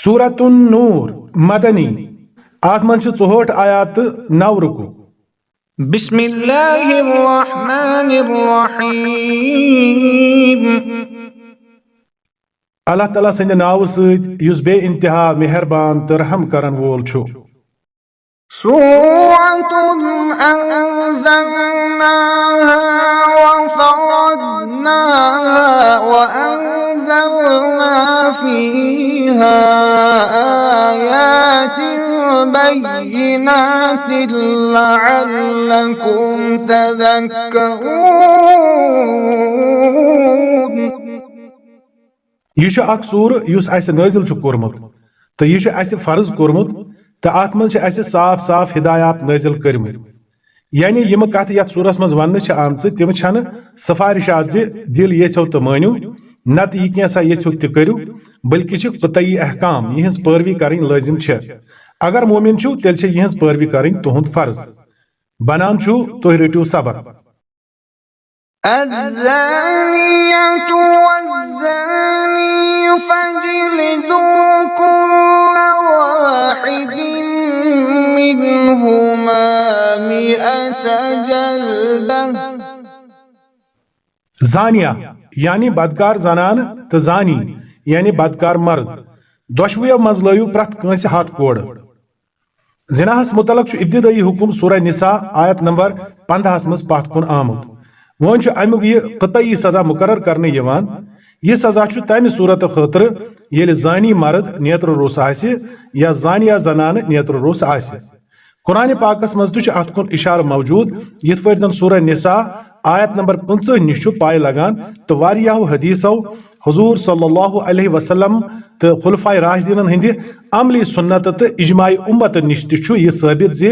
सूरतुन नूर मदनी आत मन 64 आयात 9 रुकू। बिस्मिल्लाहिर्रहमानिर्रहीम। अल्लाह ताला संद नाव सद युस बे इंतहा मेहरबान तो रहम करन वोल छु। सूरतुन अंज़लनाहा व फ़रदनाहा व अंज़लना फ़ीहा आयातिन बय्यिनातिन लअल्लकुम तज़क्करून। यह अख सूर युस अस नाजिल छु कोरमुत तो यह अस फर्ज कोरमुत तो अत मन साफ साफ हिदायत नाजिल करमत। यानी यम कथ यथ सूरस मज वन आम तम सिफारिशात दिल येथो तो मानियो नत यह कैसा येथो तह करू बल्कि क़ुतई अहकाम यहज पैरवी करनी लाजिम छे। अगर मोमिन छु तेल यहज पैरवी करनी तुहुंद फर्ज बनान छु तुह रटू सबक। الزانية والزاني فاجلدوا كل واحد منهما 100 جلدة। जानिया यानी बदकार जनान तो जानी यानी बदकार मर्द दोशवयो मज लयू प्रथ कंस हाथ कोड़। जिनाहस मुतलक इब्तिदाई हुकुम सूरह निसा आयत नंबर 15 मज पथ कुन आमुत। वन अमुक यह क़तई सजा मुकर्रर करने यवान। यह सजा तमि सूरत खतर येल जानी मर्द नेत्र रोस आसि या जानिया जनान नेत्र रोस आसि। कुरान पाकस मज तु अत कुन इशार मौजूद यथ पट जन सूरह निसा आयत नंबर 50 निश पाय लगान तो वारियाहो हदीसो हुजूर सल्लल्लाहु अलैहि वसल्लम तो खुलफाए राशिदीन हंद अमली सुन्नत तो इजमाई उम्मत निश यह साबित जे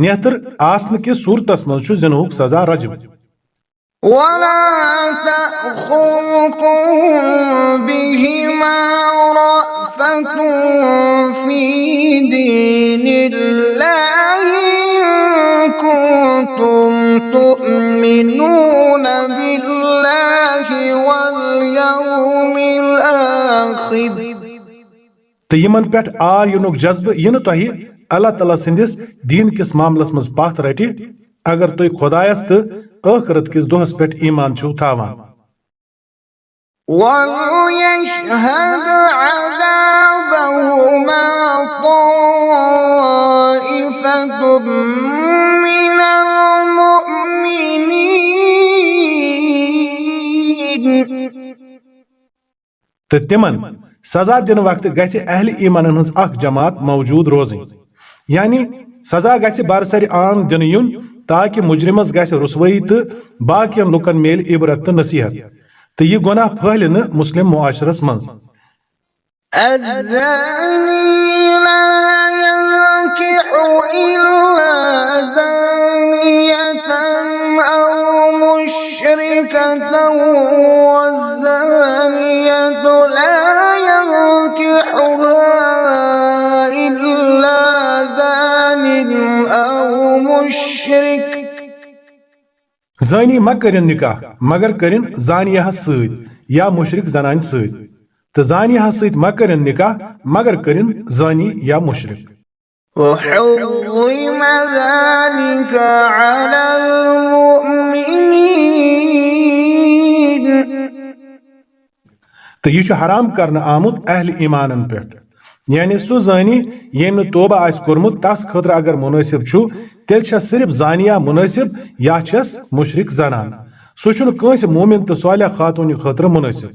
नेत्र आसन कि सूरतस मज जिनहुक सजा रजम। वला तअखुज़कुम बिहिमा रअफ़तुन फ़ी दीनिल्लाहि इन कुंतुम तुअमिनून बिल्लाहि वल यौमिल आखिर। तो यमन पे आर युनुक जज्ब यह तुह अल्लाह ताला सिंदिस दीन किस मामलस मज पथ रटि अगर तुम खुदायस तो आखिरत किस दोहस पे ईमान छु थावान। वलियशहद अज़ाबहुमा ताइफ़तुम मिनल मुअमिनीन। तो तिमन सजा दिन वक्त गछ अहल ईमानन हंस अख जमात मौजूद रोजन। यानी सजा गछ बारसर आम दिन युन ताकि मुजरिमस गछ रुसवई तो बाकियन लुकन मेल इबरत तो नसीहत तो यह गुनाह फहल न मुस्लिम मुआशरस मज। الزاني لا ينكح إلا زانية أو مشركة والزانية لا ينكحها إلا زان أو मुशरिक। जानी मा करिन निकाह मगर करिन जानिया सद या मुशरिक जनान सद तो जानिया सद मा करिन निकाह मगर करिन जानी या मुशरिक। وحرم ذلك على المؤمنين। तो यह हराम करना आमुत अहल ईमानन पे। यानी सो जानी यम तोबा आस कोरमुत तस खतर अगर मुनासिब छु तेल सिर्फ जानिया मुनासिब या छस मुशरिक जनान सो कंस मोमिन तो सालिह खातून खतर मुनासिब।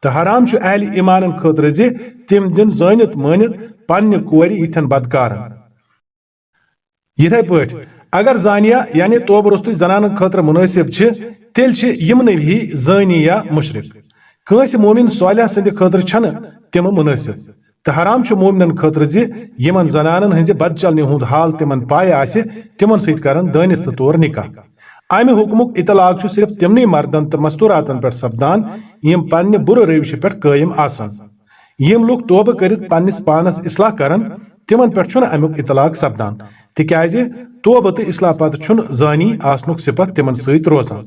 तो हराम छु अहल ईमानन खतर जे तिम दिन जानित मानित पन्ने कोरि इथन बदकारन। यथे पट अगर जानिया यानी तोब रुस्तु जनान खतर मुनासिब छ तेल यमन भी जानी या मुशरिक। कंस मोमिन सालिह संद खतर छन तिम मुनासिब। तो हराम मोमिनन खतर जे यमन जनानन हंज बद चलने हुंद हाल तिमन पाए आसे तिमन सहित करन दानिस्त तौर निकाह। अमि हुक्मुक इतलाक सिर्फ तिमनी मर्दन तो मस्तूरातन पे सपदान यम पन्ने बुर रविश पे कायम आसन। यम लोग तोब करित पन्निस पानस इस्लाह करन तिमन पे अमुक इतलाक सपदान तिक्याजे तोब तो इस्लाह पत जानी आसनुक सिफत तिमन सहित रोजान।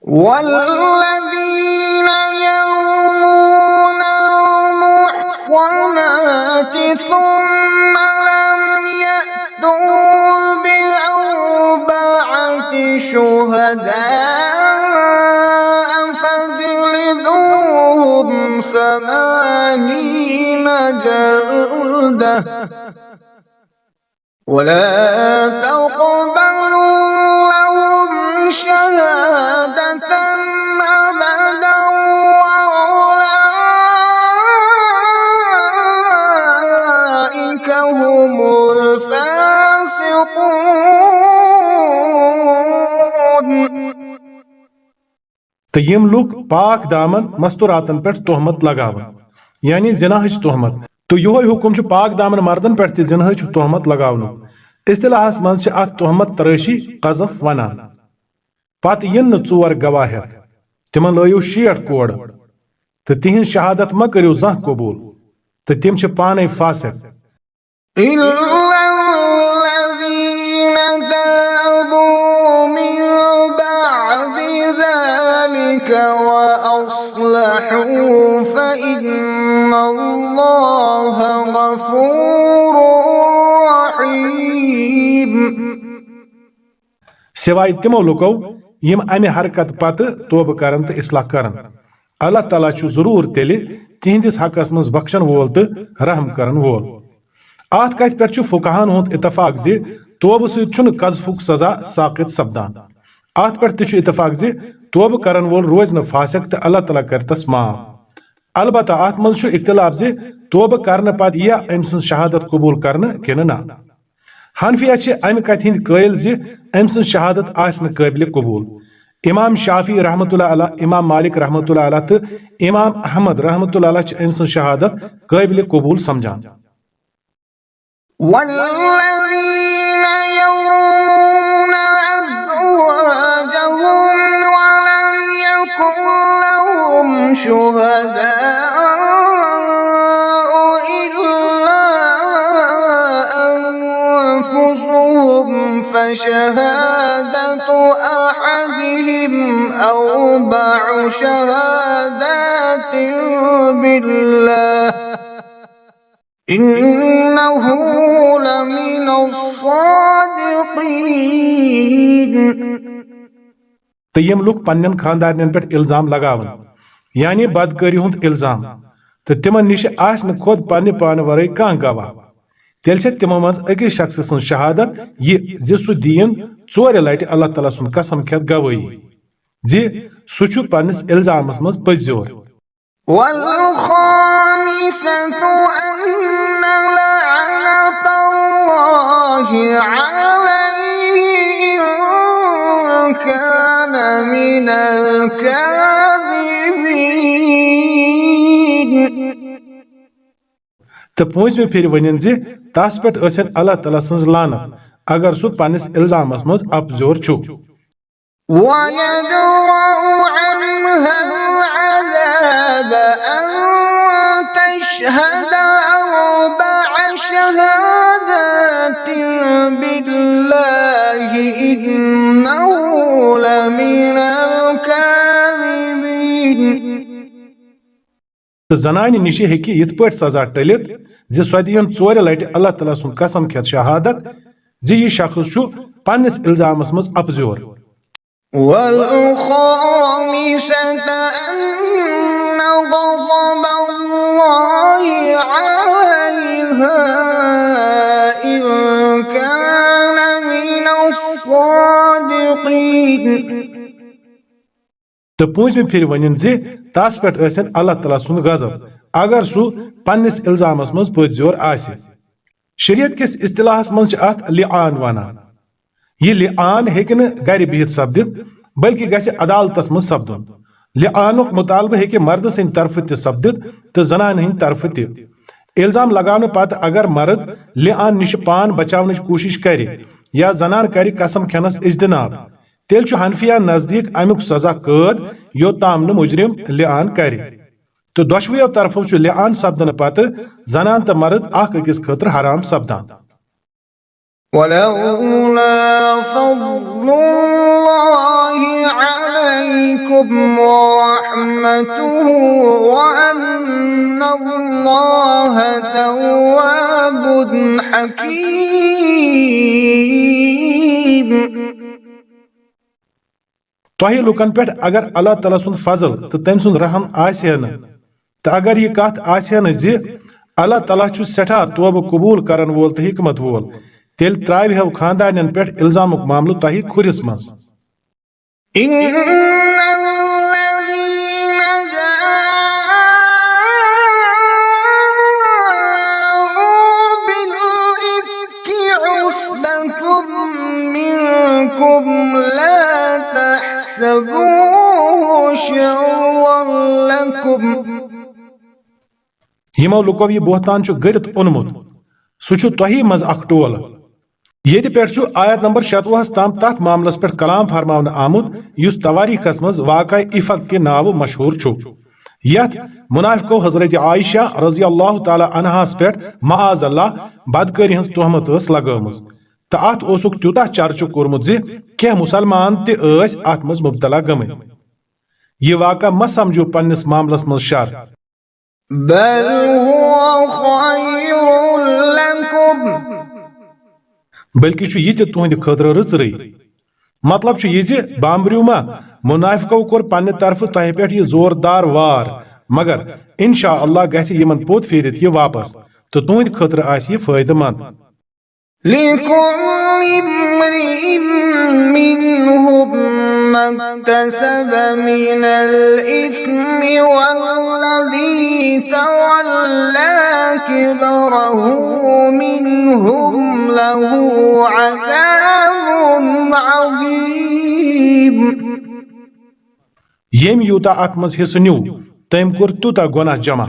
والذين يرمون المحصنات ثم لم يأتوا بأربعة شهداء فاجلدوهم 80 جلدة ولا تقبلوا لهم شهادة أبدا وأولئك هم الفاسقون. तो यम लुक पाक दामन मस्तुरातन पे तोहमत लगावन यानी जिनाहच तोहमत तो यह हुकुम पाक दामन मर्दन पे जिनाहच तोहमत लगावन इस्तिलाहस मज अत तोहमत तरशी कजफ वनान पत इन चोर गवाह तिमन लयु 60 कोड़ तो तिहन शहादत म करियो जह कबूल तो तिम पाने फासिक إلا الذين تابوا من بعد ذلك وأصلحوا فإن الله غفور رحيم. सिवाय तिमो लुको यम अमे हरकत पत तोब करन तो इस्लाह करन अल्लाह ताला छु जरूर तेले तिहंदिस हकस मज बख्शन वोल तो रहम करन वोल. आत कथ पे फुकाहन हुंद इतफाक जे तोब सु कजफुक सजा साकित सपदान. आत पे इतफाक जे तोब करन वोल रोज न फासिक तो अल्लाह ताला करतस माफ. अलबत्ता आत मज इख्तिलाफ जे तोब करन पत या अम सं शहादत कबूल करन किन ना. हनफिया अमि कथ हिंद कायल जे अम सं शहादत आसन काबिल कबूल. इमाम शाफी रहमतुल्लाह अलैह, इमाम मालिक रहमतुल्लाह अलैह तो इमाम अहमद रहमतुल्लाह अलैह अम सं शहादत काबिल कबूल समझान. والذين يرمون أزواجهم ولم يكن لهم شهداء إلا أنفسهم فشهادة أحدهم 4 شهادات بالله إنه لمن الصادقين. तो यम लुक पन्न खानदारन पे इल्जाम लगावन यानी बदकारी हुंद इल्जाम तो तिमन निश आस न खुद पन्ने पान वरे कां गवाह तेल तिमो मज अकिस शख्स सं शहादत ये जे सु दीन 4 लटि अल्लाह ताला सुन कसम खेत गवाही जे सु छु पन्निस इल्जामस मज पज्योर. والخامسة أن لعنة الله عليه إن كان من الكاذبين. तो पूंजमे फिर वन जे तस पे अल्लाह ताला सज लानत अगर सु पन्निस इल्जामस मज अपजोर छु. ويدرأ عنها العذاب أن تشهد 4 شهادات بالله إنه لمن الكاذبين. जनानि निशे हेकि यथ पट सजा टलित जे सदियन 4 लटि अल्लाह ताला सुन कसम खेत शहादत जे यह शख्स छु पन्निस इल्जामस मज अपजोर. والخامسة أن غضب الله عليها إن كان من الصادقين. तो पूंजमे फिर वन जे तस पे अल्लाह ताला सुन गजब अगर सु पन्निस इल्जामस मज पज्योर आसि. शरीयत किस इस्तिलाहस मज अत लिआन वनान. यह लिआन हेकि न गर बिहित सपदित बल्कि गसे अदालतस मज सपदुन. लिआनुक मुतालबह हेकि मर्द सिंद तरफ त सपदित तो जनान हिंद तरफ त. इल्जाम लगाने पत अगर मर्द लिआन निश पान बचावने कोशिश करे या जनान करे कसम खेनस इज्तनाब तेल छु हनफिया नजदीक अमुक सजा कैद योताम न मुजरिम लिआन करे. तो दोशवियो तरफो छु लिआन सपदन पत जनान तो मर्द अख अकिस खतर हराम सपदान. ولولا فضل الله عليكم ورحمته وأن الله حكيم. तोहि लुकन पे अगर अल्लाह ताला सुन फजल तो तम सुन रहम आसहन तो अगर यह कत आसहन जि अल्लाह ताला छु सठा तोब कबूल करन वोल तो हिकमत वोल तेल त्राव हेव खानदानन पे इल्जामुक मामलो तोहि खुरिस मज إن الذين جاءوا بالإفك عصبة منكم لا تحسبوه شرا لكم. यमो लुको यह बोहतान छु गरित ओनमुत सु छु तोहि मज अख टोल ये पे आयत नंबर 27 ताम तथ मामलस पे कलाम फरमावन आमुत युस तवारीखस मज वाक़ा इफक के नाव मशहूर छु यथ मुनाफिको हजरत आयशा रजी अल्लाह ताला अन्हास पे माआज अल्लाह बदकारी हंस तोहमत लगमज तो अत ओसुक त्यूता चर्चु कोरमुत जे क्या मुसलमान ते अत मज मुबतला गम यह वाक़ा म समझो पन्निस मामलस मज शर بل هو خير لكم. बल्कि यह तुहद खतर रच रही मतलब यह बाम्बरियो मा मुनाफिको कोर पन्ने तरफ तह पे यह जोरदार वार मगर इंशा अल्लाह गि यमन पोत फेरित यह वापस तो तुहद खतर आस यह फायदेमंद. لكل امرئ منهم ما اكتسب من الإثم والذي تولى كبره منهم له عذاب عظيم. यम यूता अत मज हिस्स न्यू तम कोर तूता गुनाह जमा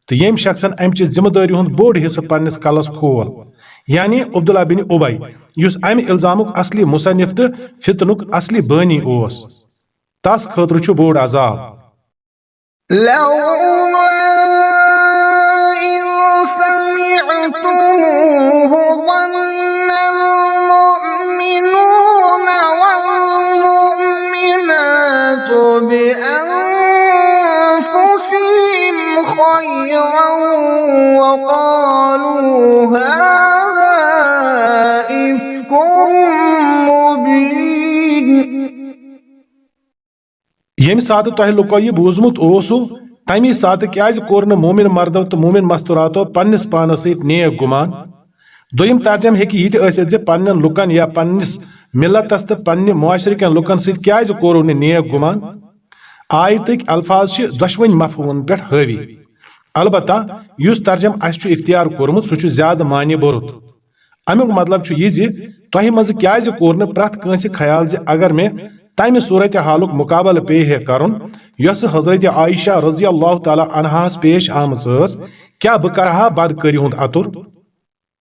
तो यम शख्सन अमच जिम्मेदारी हुंद बोड़ हिस्स पन्निस कलस खोल यानी अब्दुल्ला बिन उबई युस अमि इल्जामुक असली मुसन्निफ तो फितनुक असली बानी ओस तस खतर छु बोड़ अजाब. لولا إذ سمعتموه ظن المؤمنون والمؤمنات بأنفسهم خيرا وقالوا هذا إفك مبين. यम सात तह लुको यह बूजमुत ओसु तमी सात क्या कोर मोमिन मर्दो तो मोमिन मस्तुरातो पन्निस पानस सत नेक गुमान. दोयम तर्जम हेकि यह जे पन्न लुकन या पन्निस मिलतस तो पन्ने मुआशरिकन लुकन सत क्या कोरो नेक गुमान. आयतक अल्फाज दुश्वनी मफहूमन पे हावी अलबत्ता युस तर्जम अस इख्तियार कोरमुत सह ज्यादा मान्य बरुत. अमुक मतलब यह तह मज क्या कोर प्रथ कंस ख्याल अगर मे तमि सूरत हालुक मुकाबल पे है करन यस हजरत आयशा रजी अल्लाह ताला अन्हास पेश आमज क्या बह करहा बदकारी हुंद अतुर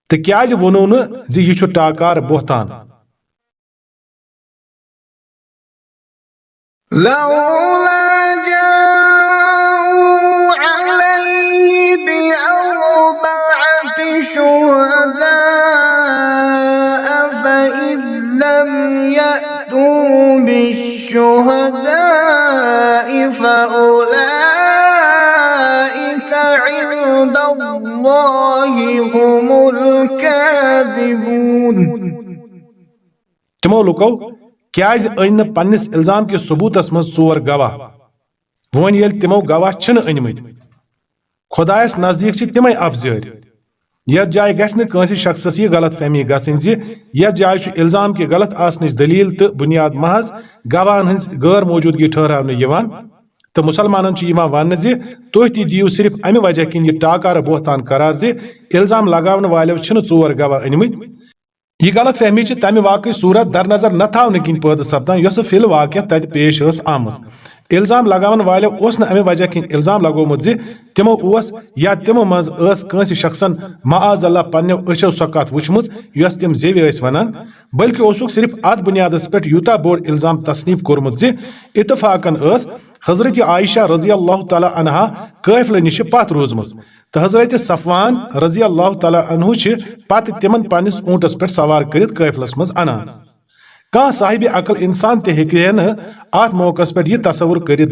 तो क्या वनो न यह टाकार बोहतान. لولا جاءوا عليه بأربعة شهداء فإذ لم يأتوا بالشهداء فأولئك عند الله هم الكاذبون. तमो लुको क्या अन पन्निस इल्जाम के सबूतस मज चोर गवाह वन ये तिमो गवाह छन अनमत खुदायस नजदीक तिमे अफजर यथ जाय गस शख्सस यह गलत फहमी गन यथ जाय इल्जाम के गलत आसनच दलील तो बुनियाद महज गवाहन हज गैर मौजूदगी ठहरावन तो मुसलमानन वन तुह दियो सिर्फ अमि वजह किन यह टाकार बोहतान करार इल्जाम लगावन वालों चोर गवाह अनमत. यह गलत फहमी तमि वाकई सूरत दर नजर न थावन किन पैद सपदान यस फिल वाक़ तत पेश आमज. इल्जाम लगावन वालों न अमि वजह किन इल्जाम लगोमुत तिमो या तिमो मज कंस शख्सन माआज अल्लाह पन्नो अचो सो कत वुचमुत यस तिम जेवि वनान बल्कि ओसुक सिर्फ अत बुनियादस पे यूता बोड़ इल्जाम तसनीफ कोरमुत इतफाकन हजरत आयशा रजी अल्लाह ताला अन्हा काफिल निश पत रोजमुत तो हजरत सफवान रजी अल्लाह ताला अन्हु पत तिमन पन्निस ऊंटस पे सवार करित काफिलस मज अनान. कह साहिब अकल इंसान ते अत मौकस पे यह तस्वुर करित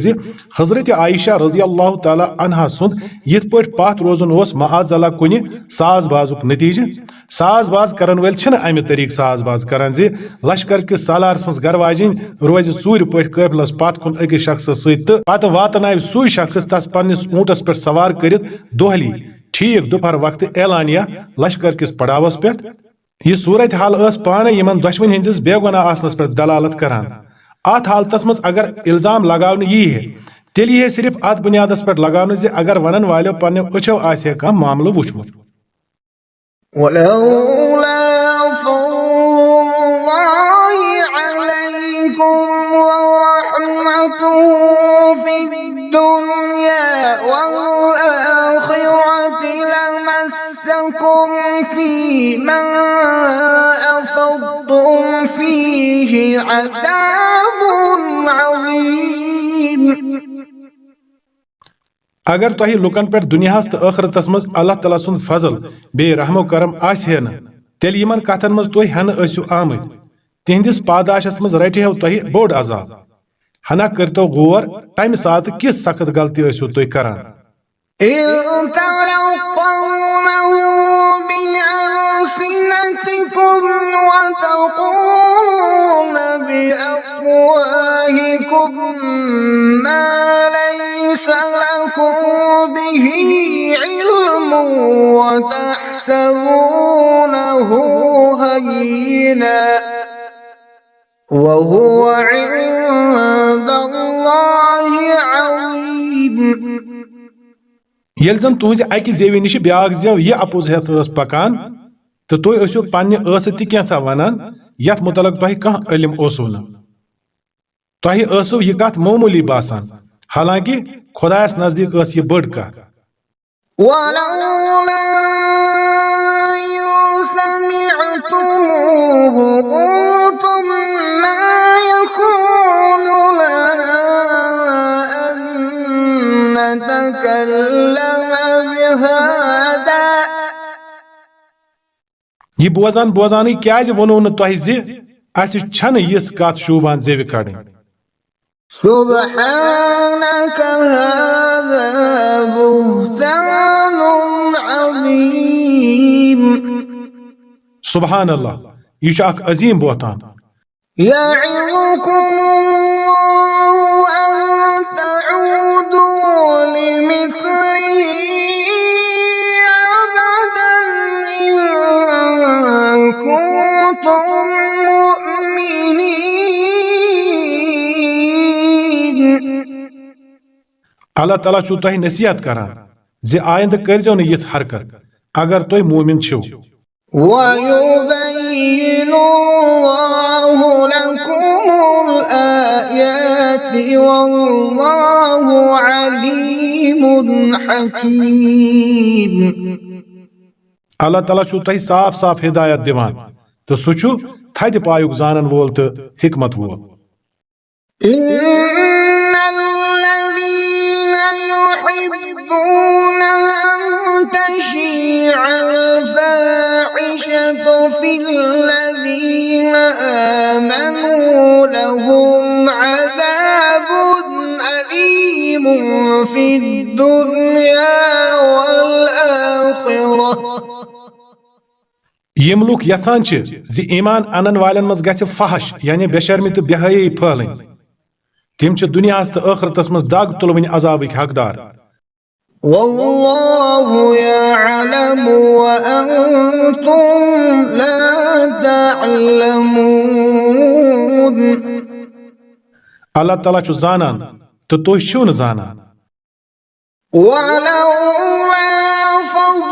हजरत आयशा रजी अल्लाह ताला अन्हा सुंद यथ पट पत रोजन मआज़ल्ला कुन साजबाजुक नतीजे साजबाज करन वल अमि तरीक साजबाज करान लश्कर किस सालार सज गरवाजिन रोज चूर पट काफिलस पत कुन अकिस शख्स सत पत वातन सुई शख्स तस पन्निस ऊंटस पे सवार करित दोहली ठीक दोपहर वक्त एलानिया लश्कर किस पड़ावस पे यह सूरत हाल पाने यमन दुश्मन हंदिस बेगुनाह आसनस पर दलालत करान अत हालतस मज अगर इल्जाम लगावन यी है तेल यह सिर्फ अत बुनियादस पर लगावन अगर वनन वालो पन्ने अछो आसे कह मामलो वुचमुत ولولا فضل الله عليكم ورحمته في الدنيا والآخرة لمسكم فيما أفضتم فيه عذاب عظيم अगर तुह लुकन पे दुनियास तो आखरतस मज अल्लाह ताला सुंद फजल बे रहमो करम आसहे न तेल यमन कथन मज तुह हन आसु आमद तिहंदिस पादाशस मज रटहो तुह बोड़ अजाब हना करतो गौर तमि सात किस सख्त गलती आसु तुह करान إذ تلقونه بألسنتكم وتقولون بأفواهكم ما ليس لكم به علم وتحسبونه هينا وهو عند الله عظيم येल जन तुझ अकि जेवी निश ब्याक जेव यह अपोज हेत पकान तो तुह असो पन्ने अस ति कैसा वनान यथ मुतलक तुह कह इल्म ओसो न तुह असो यह कथ मामूली बासान हालांकि खुदायस नजदीक अस यह बड़ कथ ولولا إذ سمعتموه قلتم ما يكون لنا أن نتكلم بهذا यह बोजान बोजान क्या वनो न तुह अस छन यिस कथ शूबान जेवि कड़ سبحانك هذا بهتان عظيم सुबहान अल्लाह यह अख अजीम बोहतान يعظكم الله أن تعودوا لمثله أبدا إن كنتم مؤمنين अल्लाह ताला छु तुह नसीहत करान जे आयंद करजो न यिथ हरकत अगर तुह मोमिन छो ويبين الله لكم الآيات والله عليم حكيم अल्लाह ताला छु तुह साफ साफ हिदायत दिवान तो सु छु थद पायुक जानन वोल तो हिकमत वोल إن الذين يحبون أن تشيع الفاحشة في الذين آمنوا لهم عذاب أليم في الدنيا والآخرة यम लुक यसान छ जि ईमान अनन वालन मज गछ फहश यानी बेशर्मी तो बेहयाई फहलन तिम छ दुनियास तो आखरतस मज दाग तुलवन अजाबिक हकदार والله يعلم وأنتم لا تعلمون अल्लाह ताला छु जानन तो तुह छु न जानन ولولا فضل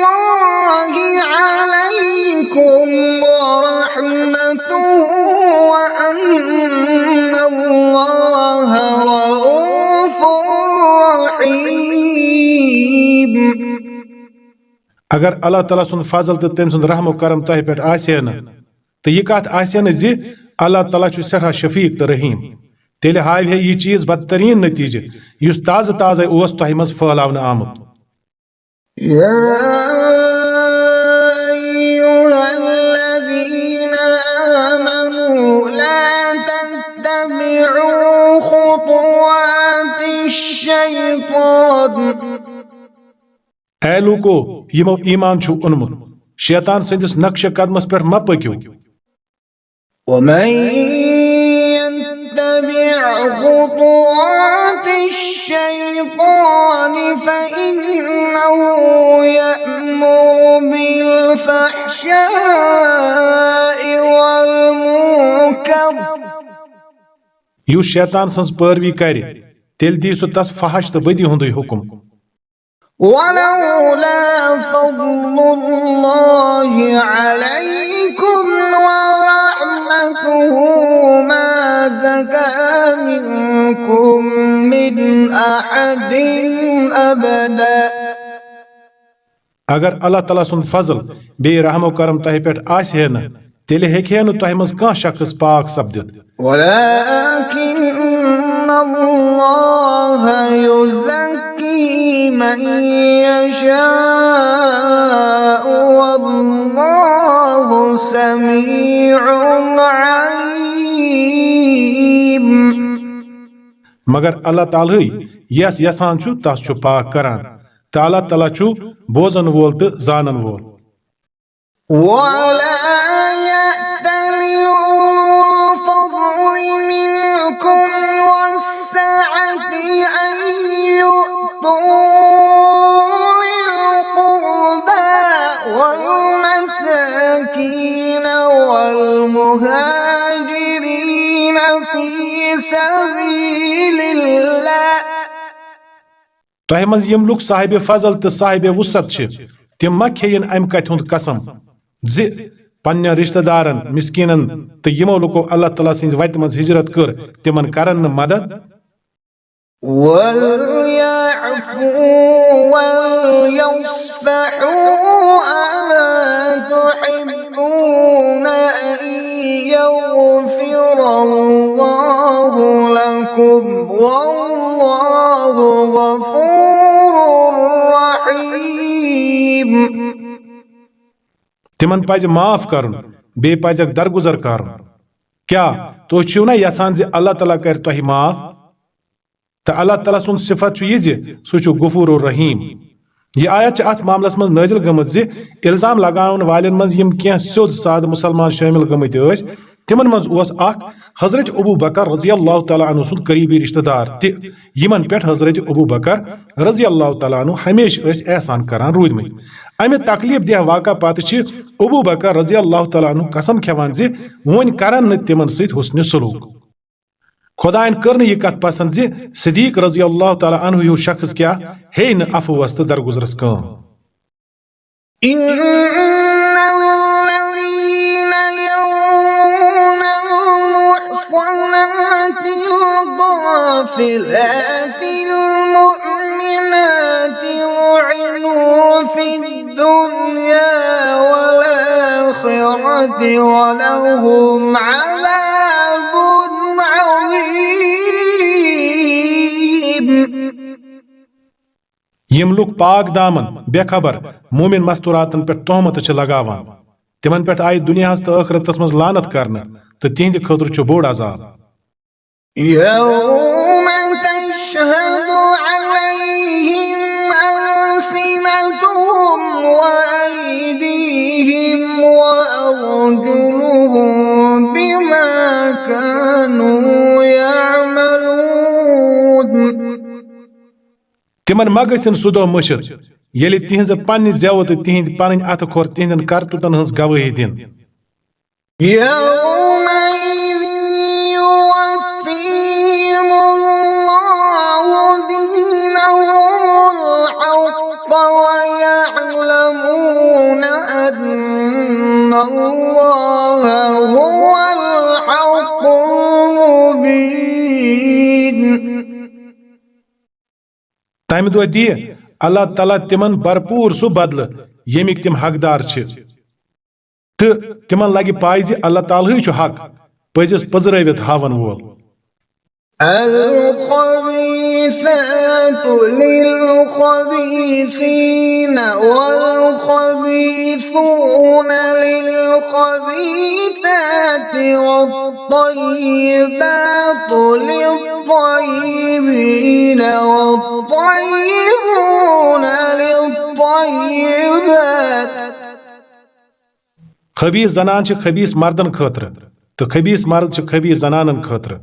الله عليكم ورحمته وأن الله رؤوف رحيم अगर अल्लाह ताला सुन फजल तो तम सुन रहम करम तुह पे आसे न तो यह कत आसे न जि अल्लाह ताला छु सठा शफीक तो रहीम तेल हाव है यह चीज बदतरीन नतीजे युस ताज़ ताज़ ओस तुह मज फहलावन आमुत يا أيها الذين آمنوا اے لوکو یمو ایمان چھو اونمت شیطان سندس نقش قدمس پہ مہ پکیو ومن يتبع خطوات الشيطان فإنه يأمر بالفحشاء والمنكر یُس شیطان سٕنٛز پٲروی کرِ تیٚلہِ دی سُہ تس فحش تہٕ بدی ہُنٛدُے حکم ولولا فضل الله عليكم ورحمته ما زكى منكم من أحد أبدا اگر اللہ تعالیٰ سُنٛد فضل بیٚیہِ رحم و کرم تۄہہِ پٮ۪ٹھ آسہِ ہے نہٕ تیٚلہِ ہیٚکہِ ہے نہٕ تۄہہِ منٛز کانٛہہ شخص پاک سپدِتھ ولكن الله يزكي من يشاء والله سميع عليم مگر اللہ تعالیٰ یس یژھان چھُ تس چھُ پاک کران تہٕ اللہ تعالیٰ چھُ بوزن وول تہٕ زانن وول ولا يأتل الفضل منكم والسعة أن يؤتوا للقربى والمساكين والمهاجرين في سبيل الله تۄہہِ منٛز یِم لُکھ صاحب فضل تہٕ صاحب وسعت چھِ تِم ما کھیٚیِن امہِ کتھِ ہُنٛد قسم زِ پننٮ۪ن رشتہٕ دارن مسکیٖنن تہٕ یِمو لُکو اللہ تعالیٰ سٕنٛزِ وتہِ منٛز ہجرت کٔر تِمن کرن نہٕ مدد وليعفوا وليصفحوا ألا تحبون أن يغفر الله لكم والله غفور رحيم تِمن پزِ معاف کرُن بیٚیہِ پزٮ۪کھ درگُزر کرُن کیٛاہ تُہۍ چھِو نا یژھان زِ اللہ تعالیٰ کرِ تۄہہِ معاف تہٕ اللہ تعالیٰ سُنٛد صفت چھُ یہِ زِ سُہ چھُ غفور الرحیٖم یہ آیت چھِ اتھ معاملس منٛز نٲزِل گٔمٕژ زِ الزام لگاون والٮ۪ن منٛز یِم کینٛہہ سیوٚد سادٕ مُسلمان شٲمِل گٔمٕتۍ ٲسۍ تِمن منٛز اوس اکھ حضرت ابو بکر رضی اللہ تعالیٰ عنہ سُنٛد قریبی رشتہٕ دار تہِ یِمن پٮ۪ٹھ حضرت ابو بکر رضی اللہ تعالیٰ عنہ ہمیشہ ٲسۍ احسان کران روٗدمٕتۍ امہِ تکلیٖف دہ واقعہ پتہٕ چھِ ابو بکر رضی اللہ تعالیٰ عنہ قسم کھٮ۪وان زِ وۄنۍ کرن نہٕ تِمن سۭتۍ حُسنِ سلوٗک خۄدایَن کٔر نہٕ یہِ کتھ پسنٛد زِ صدیٖق رضی اللہ تعالیٰ عنہ ہیوٗ شخص کیٛاہ ہیٚیہِ نہٕ عفوس تہٕ درگُزرس کٲم إن الذين يرمون المحصنات الغافلات المؤمنات لعنوا في الدنيا والآخرة ولهم عذاب عظيم یِم لُکھ پاک دامن بے خبر مومن مستوراتن پٮ۪ٹھ تہمت چھِ لگاوان تِمن پٮ۪ٹھ آیہِ دُنیاہس تہٕ ٲخرتس منٛز لعنت کرنہٕ تہٕ تِہنٛدِ خٲطرٕ چھُ بوٚڑ عذاب يوم تشهد عليهم ألسنتهم وأيديهم وأرجلهم بما كانوا يعملون تِمن ما گژھن سُہ دۄہ مٔشِتھ ییٚلہِ تِہنٛزِ پننہِ زٮ۪وٕ تہٕ تِہنٛدۍ پنٕنۍ اَتھٕ کھۄر تِہنٛدٮ۪ن کرتوٗتن ہٕنٛز گوٲہی دِنۍ يومئذ يوفيهم الله دينهم الحق ويعلمون أن الله هو الحق المبين تمہِ دۄہ دِیہِ اللہ تعالیٰ تِمن برپوٗر سُہ بدلہٕ ییٚمِکۍ تِم حقدار چھِ تہٕ تِمن لگہِ پاے زِ اللہ تعالیٰ چھُ حق پٔزِس پٔزرٲوِتھ ہاون وول الخبيثات للخبيثين والخبيثون للخبيثات والطيبات للطيبين والطيبون للطيبات. खबीस जनान छ खबीस मर्दन खतर तो खबीस मर्द छ खबीस जनानन खतर।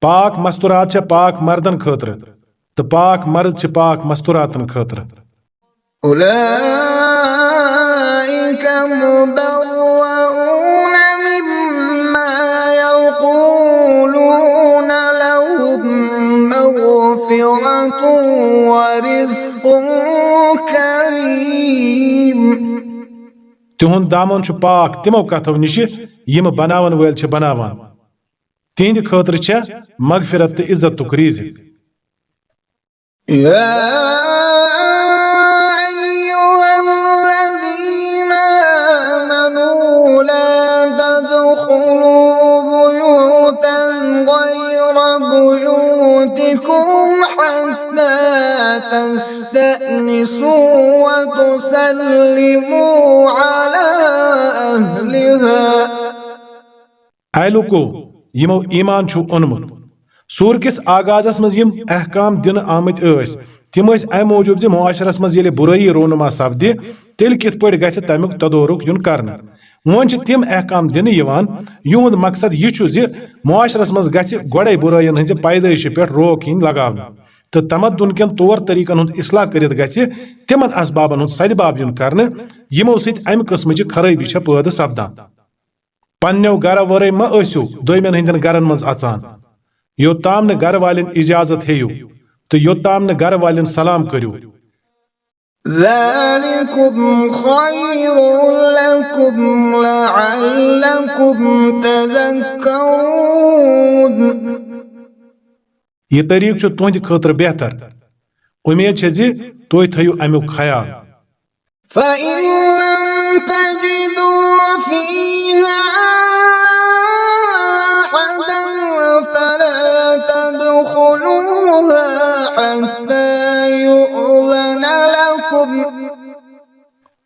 पाक मस्तूरात छ पाक मर्दन खतर तो पाक मर्द छ पाक मस्तूरातन खतर। أولئك مبرؤون مما يقولون لهم مغفرة ورزق كريم. तिहुंद दामन छ पाक तिमो कथो निश यम बनावन वल छ बनावान। तिहंद खतर छ मगफिरत तो इज्जत तुक रिजिक। يا أيها الذين آمنوا لا تدخلوا بيوتا غير بيوتكم حتى تستأنسوا وتسلموا على أهلها. ऐ लोको यमो ईमान छु ओनमुत सूर किस आगाजस मज यम अहकाम दिन आमत तिम अमि मूजूब ज मुआशरस मज येले बुराई रोनुमा सपदि तेल कित पड़ गछ तमुक तदोरुक युन करना। वन छ तिम अहकाम दिन यवान युहद मकसद यह छु ज मुआशरस मज गछ गोडे बुराइन हंज पैदाइश पे रोक हिन लगावना तो तमद्दुन केन तौर तरीकन हुंद इस्लाह करित गछ तिमन असबाबन हुंद सदबाब युन करना यमो सहित अमि किस्मच खराबी छ पैदा सपदान। पन्नो गर वरे म ऐसु दोयमन हंदन गरन मज अचान योताम न गर वालिन इजाजत हेयु तो योताम न गर वालिन सलाम करियो। ذلكم خير لكم لعلكم تذكرون. यह तरीक छु तुहंद खतर बेहतर उम्मीद छे जी तोय थयु अमुक ख्याल। فإن لم تجدوا فيها أحدا فلا تدخلوها حتى يؤذن لكم.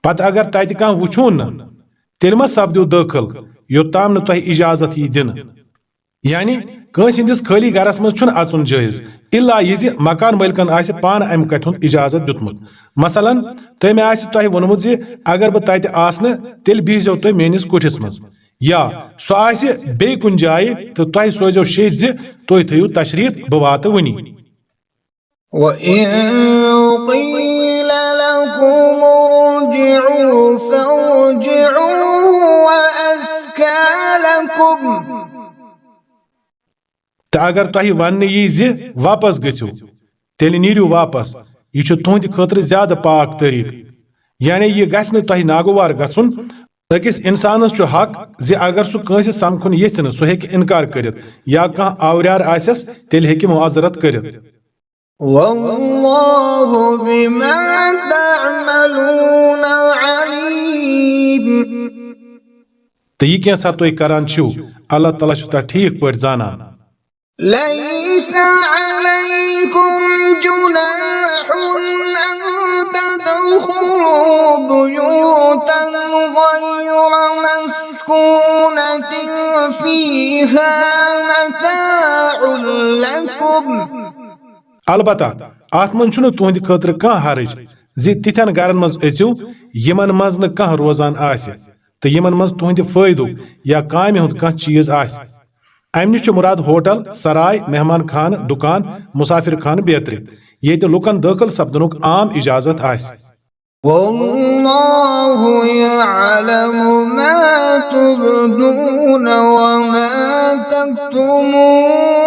पत अगर तत कह वुछून न तेल मा सपदो दाखिल योताम न तोह इजाजत यी दिन। यानी कंस हिंदिस खाली गरस मज छुन अचुन जायज इल्ला यह मकान मालिकन आसि पान अमि कथ हुंद इजाजत दितमुत। मसलन तमे आसि तोह वोनमुत ज अगर बह तत आसन तेल बिहजो तुह मेनिस कुठिस मज या सो आसि बे कुन जाय तो तुह सोजो शेज ज तुह थयु तशरीफ बह वात वनी। وإن قيل لكم ارجعوا فارجعوا وأزكى لكم. तो अगर तुह वन यी ज वापस गो तेल नीरू वापस यह तुहद खतर ज्यादा पाक तरीक। यानी यह गछ तुह नागवार गुन अकिस इंसानस हक ज अगर सह कंस समखुन यथ सह हेकि इनकार करित या कह आवरियार आसस तेल हेकि मुआजरत करित। والله بما تعملون عليم. तो यह कैसा तुम करान छो अल्लाह ताला छु ता ठीक पट जानन। ليس عليكم جناح أن تدخلوا بيوتا غير مسكونة فيها متاع لكم. अलबत्ता आत मन छुन तुहंद खतर कह हरज ज तिथन गरन मज अचो यमन मज न कह रोजान आसि तो यमन मज तुहंद फायदो या कामि हुंद कह चीज आसि। अमि निश मुराद होटल सराय मेहमान खान दुकान मुसाफिर खान बेहतर ये लुकन दाखिल सपदनुक आम इजाजत आसि। والله يعلم ما تبدون وما تكتمون.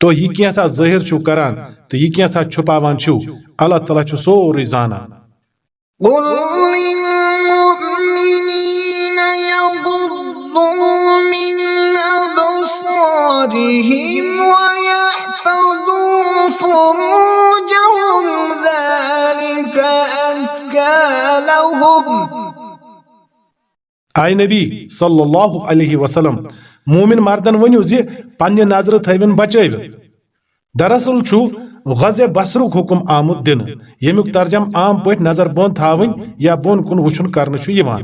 तो यह कैसा जाहिर छु करान तो यह कैसा छुपावान छु अल्लाह ताला छु सोरी जाना। قل للمؤمنين يغضوا من أبصارهم ويحفظوا فروجهم ذلك أزكى لهم. आय नबी सल्लल्लाहु अलैहि वसल्लम मोमिन मर्दन वनियो जे पन्ने नजर थविन बचैव दरअसल छु गज़े बसरुक हुकुम आमुद दिन यमुक तर्जम आम पट नजर बोन थावन या बोन कुन वुचुन करन छु यिवान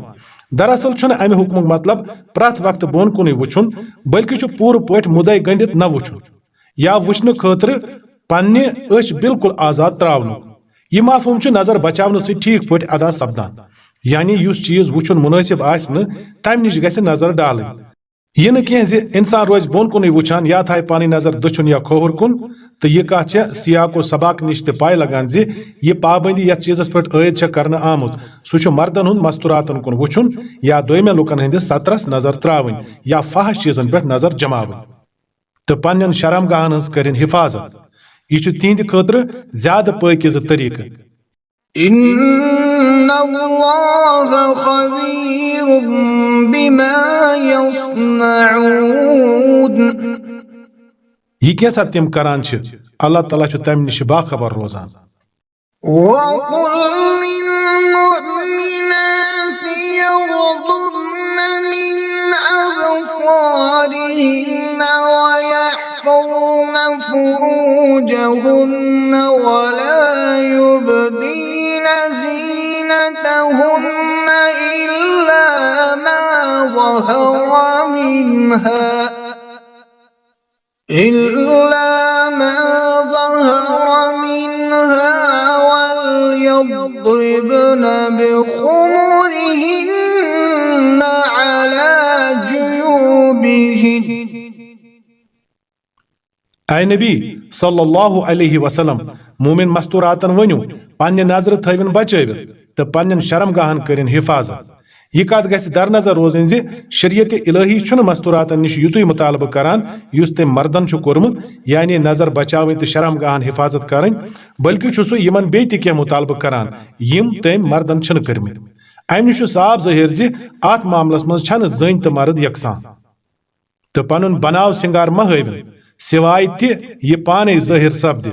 दरअसल छुन अमि हुकुमुक मतलब प्रथ वक्त बोन कुन वुचुन बल्कि छु पूर पट मुदय गंडित न वुचुन या वुचन खतर पन्ने अश बिल्कुल आजाद त्रावन यह माफूम छु नजर बचावन से ठीक पट अदा सपदान यानी युस चीज वुचुन मुनासिब आस न तम निश गसे नजर डाल यह न कह इंसान रोज बोन कुन वुचान या थाय पानी नजर दछुन या खोहर कुन तो यह कत सियाको सबाक निश पाय लगान यह पाबंदी यथ चीजस पे आयद कर आमुत सह मर्दन हुंद मस्तूरातन कुन वुचुन या दोयमे लुकन हंदिस सतरस नजर त्रावन या फहश चीजन पे नजर जमावन तो पन्न शर्मगाहन हज कर हिफाजत यह तिहंद खतर ज्यादा पाकिज़ तरीक इन्नल्लाह खबीरुम बिमा यस्नऊन यह कैसा तिम करान अल्लाह ताला तम निश बाखबर रोजान وقل للمؤمنات يغضضن من أبصارهن ويحفظن فروجهن ولا يبدين زينتهن إلا ما ظهر منها وليضربن بخمرهن على جيوبهن आय नबी सल्लल्लाहु अलैहि वसल्लम मोमिन मस्तूरातन वनियो पन्ने नजर थविन बचैव तो पन्न शर्मगाहन करिन हिफाजत यह कत गस दर नजर रोजन शरीयत इलाही छुन मस्तूरातन निश युतुय मुतालब करान युस तम मर्दन छु कोरमुत यानी नजर बचावन तो शर्मगाहन हिफाजत करन बल्कि छु सु यमन बे त के मुतालब करान यम तम मर्दन छन करमित अम निश साफ ज़ाहिर अत मामलस मज छन जन तो मर्द यकसान तो पनुन बनाव सिंगार म हविन सिवाय ति यह पाने ज़ाहिर सपद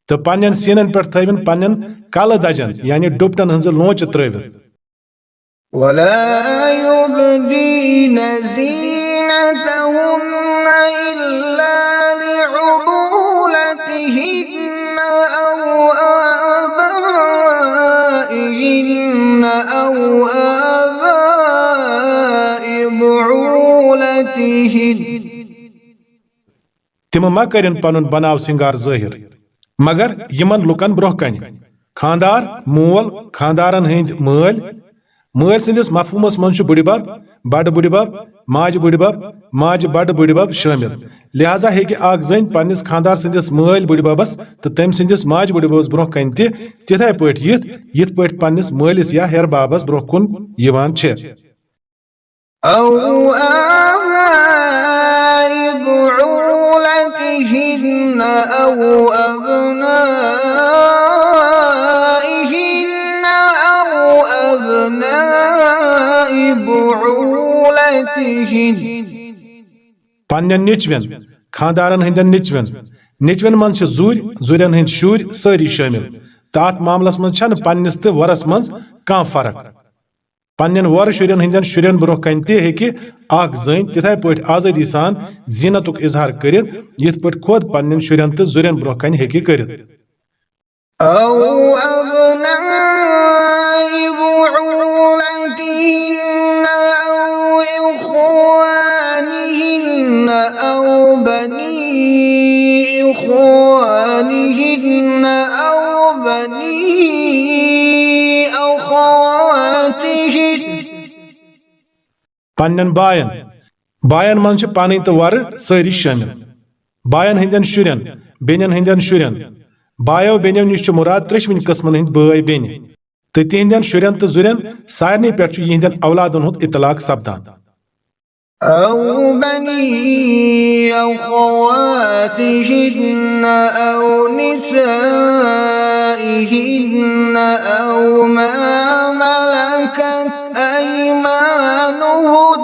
तो पन्न सीनन पे थविन पन्न कल दजन यानी डुपटन हज लोच त्रवित ولا يبدين زينتهن إلا لعبولتهن أو آبائهن أو آباء بعولتهن तिम मा करिन पनुन बनाव सिंगार ज़ाहिर मगर यमन लुकन ब्रोह कन खानदार मोल खानदारन हंद मल मल सिंदिस मफहूमस मज बुड़िबब बड़ बुड़िबब माज बुड़िबब माज बड़ बुड़िबब शामिल लिहाजा हेकि अख जन पन्निस खानदार सिंदिस मल बुड़िबबस तो तम सिंदिस माज बुड़िबबस ब्रोह कन तिथाय पट यिथ पट पन्निस मलिस या हेर बाबस ब्रोह कुन यिवान छे أو آباء بعولتهن أو أبنائهن أو أبناء بعولتهن पन्न निचवन खानदारन हंदन निचवन मन जुरन हंद शुर सारी शामिल तथ मामलस मज पन्निस तो वरस मज कह फर्क पन्न वर शुरन हंदन शुरन ब्रोह कन तक जन तिथाय पट आजादी सान जीनतुक इजहार करित यिथ पट खुद पन्न शुरन तो जुरन ब्रोह कन हेकि करित أو أبناء بعولتهن أو إخوانهن أو بني إخوانهن أو بني أخواتهن पन्न बायन मन पानी तो वर सारी शामिल बायन हंदन शुरन बेनन हंदन शुरन बायो बेनो निश मुराद त्रिशवन किस्मन हंद बाय बेन तो तिहंदन शुरन तो जुरन सारने पे यहंदन औलादन हुंद इतलाक सपदान أو بني أخواتهن أو نسائهن أو ما ملكت أيمانهن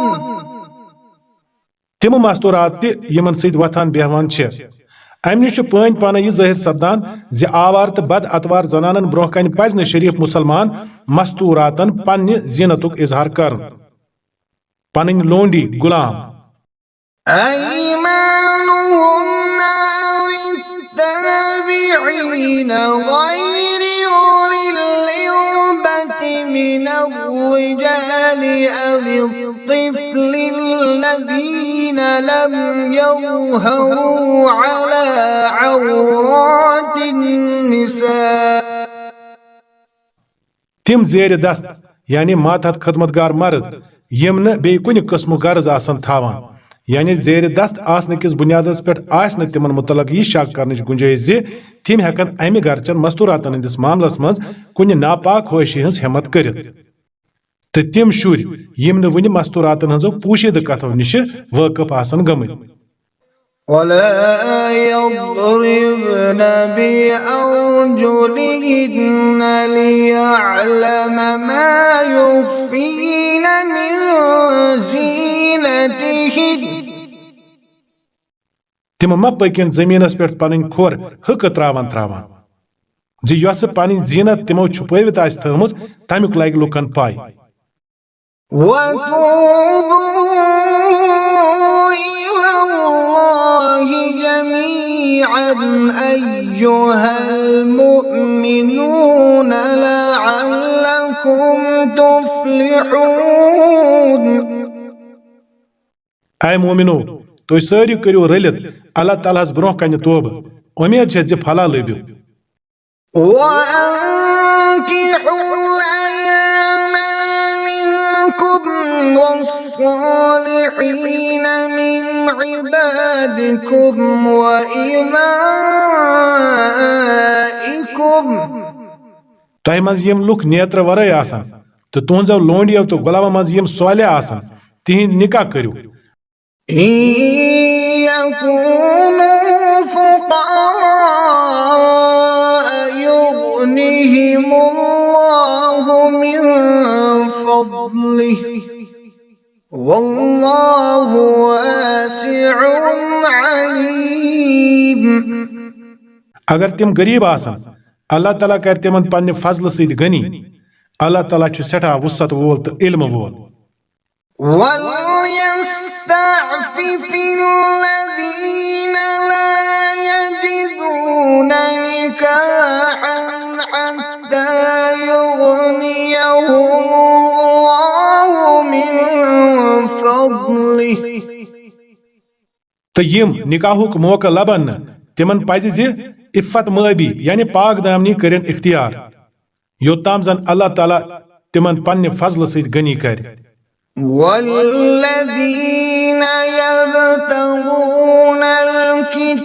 तिम मस्तूरात ते यमन सद वथान बेहवान छे अम निश पान पान यह ज़ाहिर सपदान जि आवार तो बद अतवार जनानन ब्रोह कन पज न शरीफ मुसलमान मस्तूरातन पन्ने जीनतुक इजहार कर पन लोंडी गुलाम أيمانهم أو التابعين غير أولي الإربة من الرجال أو الطفل الذين لم يظهروا على عورات النساء تم زیر دست यानी मातहत खदमतगार मर्द यम न बे कुन किस्म गर्ज आसन थावान यानी जेर दस्त आसन किस बुनियादस पे आस न तिमन मुतलक यह शक करने गुंजाइश जे तिम हेकन अमि गरचन मस्तूरातन हंदिस मामलस मज कुन नापाक ख्वाहिशी हंस हिम्मत कर तो तिम शुर यम न वुनि मस्तूरातन हंजो पूशिद कथो निश वाकिफ आसन गमत ولا يضربن بأرجلهن ليعلم ما يخفين من زينتهن तिम मा पकिन जमीनस पे पन खोर हक त्रावन त्रावन जी यस पन जीनत तिमो छुपवित आस थमज तमुक लग लुकन पाय جميعا أيها المؤمنون لعلكم تفلحون اے مومنو تو ساری کریو رلت اللہ تعالیٰ برو کن توب امید چھ زِ پھلا لبیو وأنكحوا الأيام منكم والصالحين من عبادكم وإمائكم تۄہہِ منٛز یِم لُکھ نیترٕ ورٲے آسان تہٕ تُہنٛزو لونڈیو تہٕ غلامو منٛز یِم صالح آسان تِہنٛدۍ نکاح کٔرِو إن يكونوا فقراء يغنهم الله من فضله والله واسع عليم اگر تِم غریٖب آسان اللہ تعالیٰ کر تِمن پننہِ فضلہٕ سۭتۍ غنی اللہ تعالیٰ چھُ سٮ۪ٹھاہ وُسعت وول تہٕ علمہٕ وول وليستعفف الذين لا يجدون نكاحا حتى يغنيهم الله من فضله تہٕ یِم نکاحُک موقع لبن نہٕ تِمن پزِ زِ عفت مٲبی یعنی پاک دامنی کٔرِن اختیار یوٚتام زن اللہ تعالیٰ تِمن پننہِ فضلہٕ سۭتۍ غنی کرِ والذين يبتغون الكتاب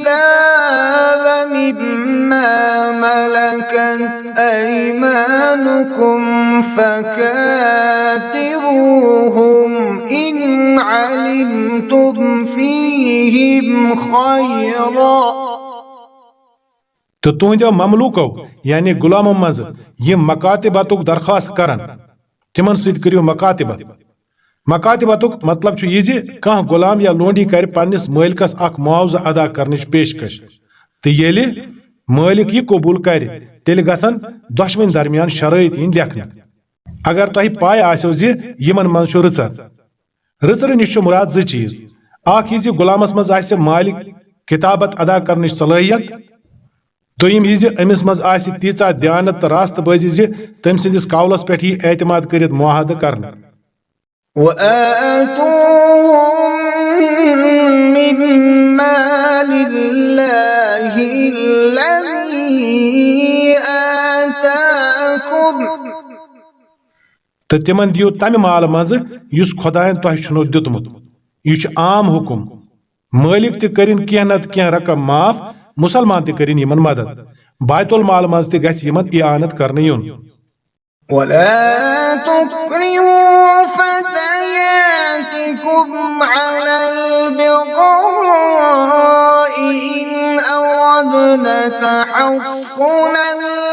مما ملكت أيمانكم فكاتبوهم إن علمتم فيهم خيرا تو تُہنٛدیو مملوٗکو یعنی غلامو منٛز یِم مکاتباتُک درخواست کرن تِمن سۭتۍ کٔرِو مکاتبت مکاتبتُک مطلب چھُ یہِ زِ کانٛہہ غلام یا لونڈی کرِ پننِس مٲلکس اکھ معاوضہٕ ادا کرنٕچ پیشکش تہٕ ییٚلہِ مٲلک یہِ قبوٗل کرِ تیٚلہِ گژھن دۄشوٕنۍ درمیان شرٲیط یِنۍ لیکھنہٕ اگر تۄہہِ پاے آسیو زِ یِمن منٛز چھُ رٕژر رٕژرٕ نِش چھُ مُراد زٕ چیٖز اکھ یہِ زِ غلامس منٛز آسہِ مالک کتابت ادا کرنٕچ صلٲحیت دوٚیِم یہِ زِ أمِس منٛز آسہِ تیٖژاہ دیانت تہٕ راستہٕ بٲزی زِ تٔمۍ سٕنٛدِس قولس پٮ۪ٹھ یی اعتماد کٔرِتھ معاہدٕ کرنہٕ وآتوهم من مال الله الذي آتاكم تہٕ تِمن دِیِو تمہِ مال منٛزٕ یُس خۄدایَن تۄہہِ چھُنو دیُتمُت یہِ چھُ عام حُکُم مٲلِک تہِ کٔرِن کینٛہہ نتہٕ کینٛہہ رقم معاف مُسلمان تہِ کٔرِن یِمن مدد بایت المال منٛز تہِ گژھِ یِمن اعانت کرنہٕ یُن ولا تكرهوا فتياتكم على البغاء إن أردنا تحصنا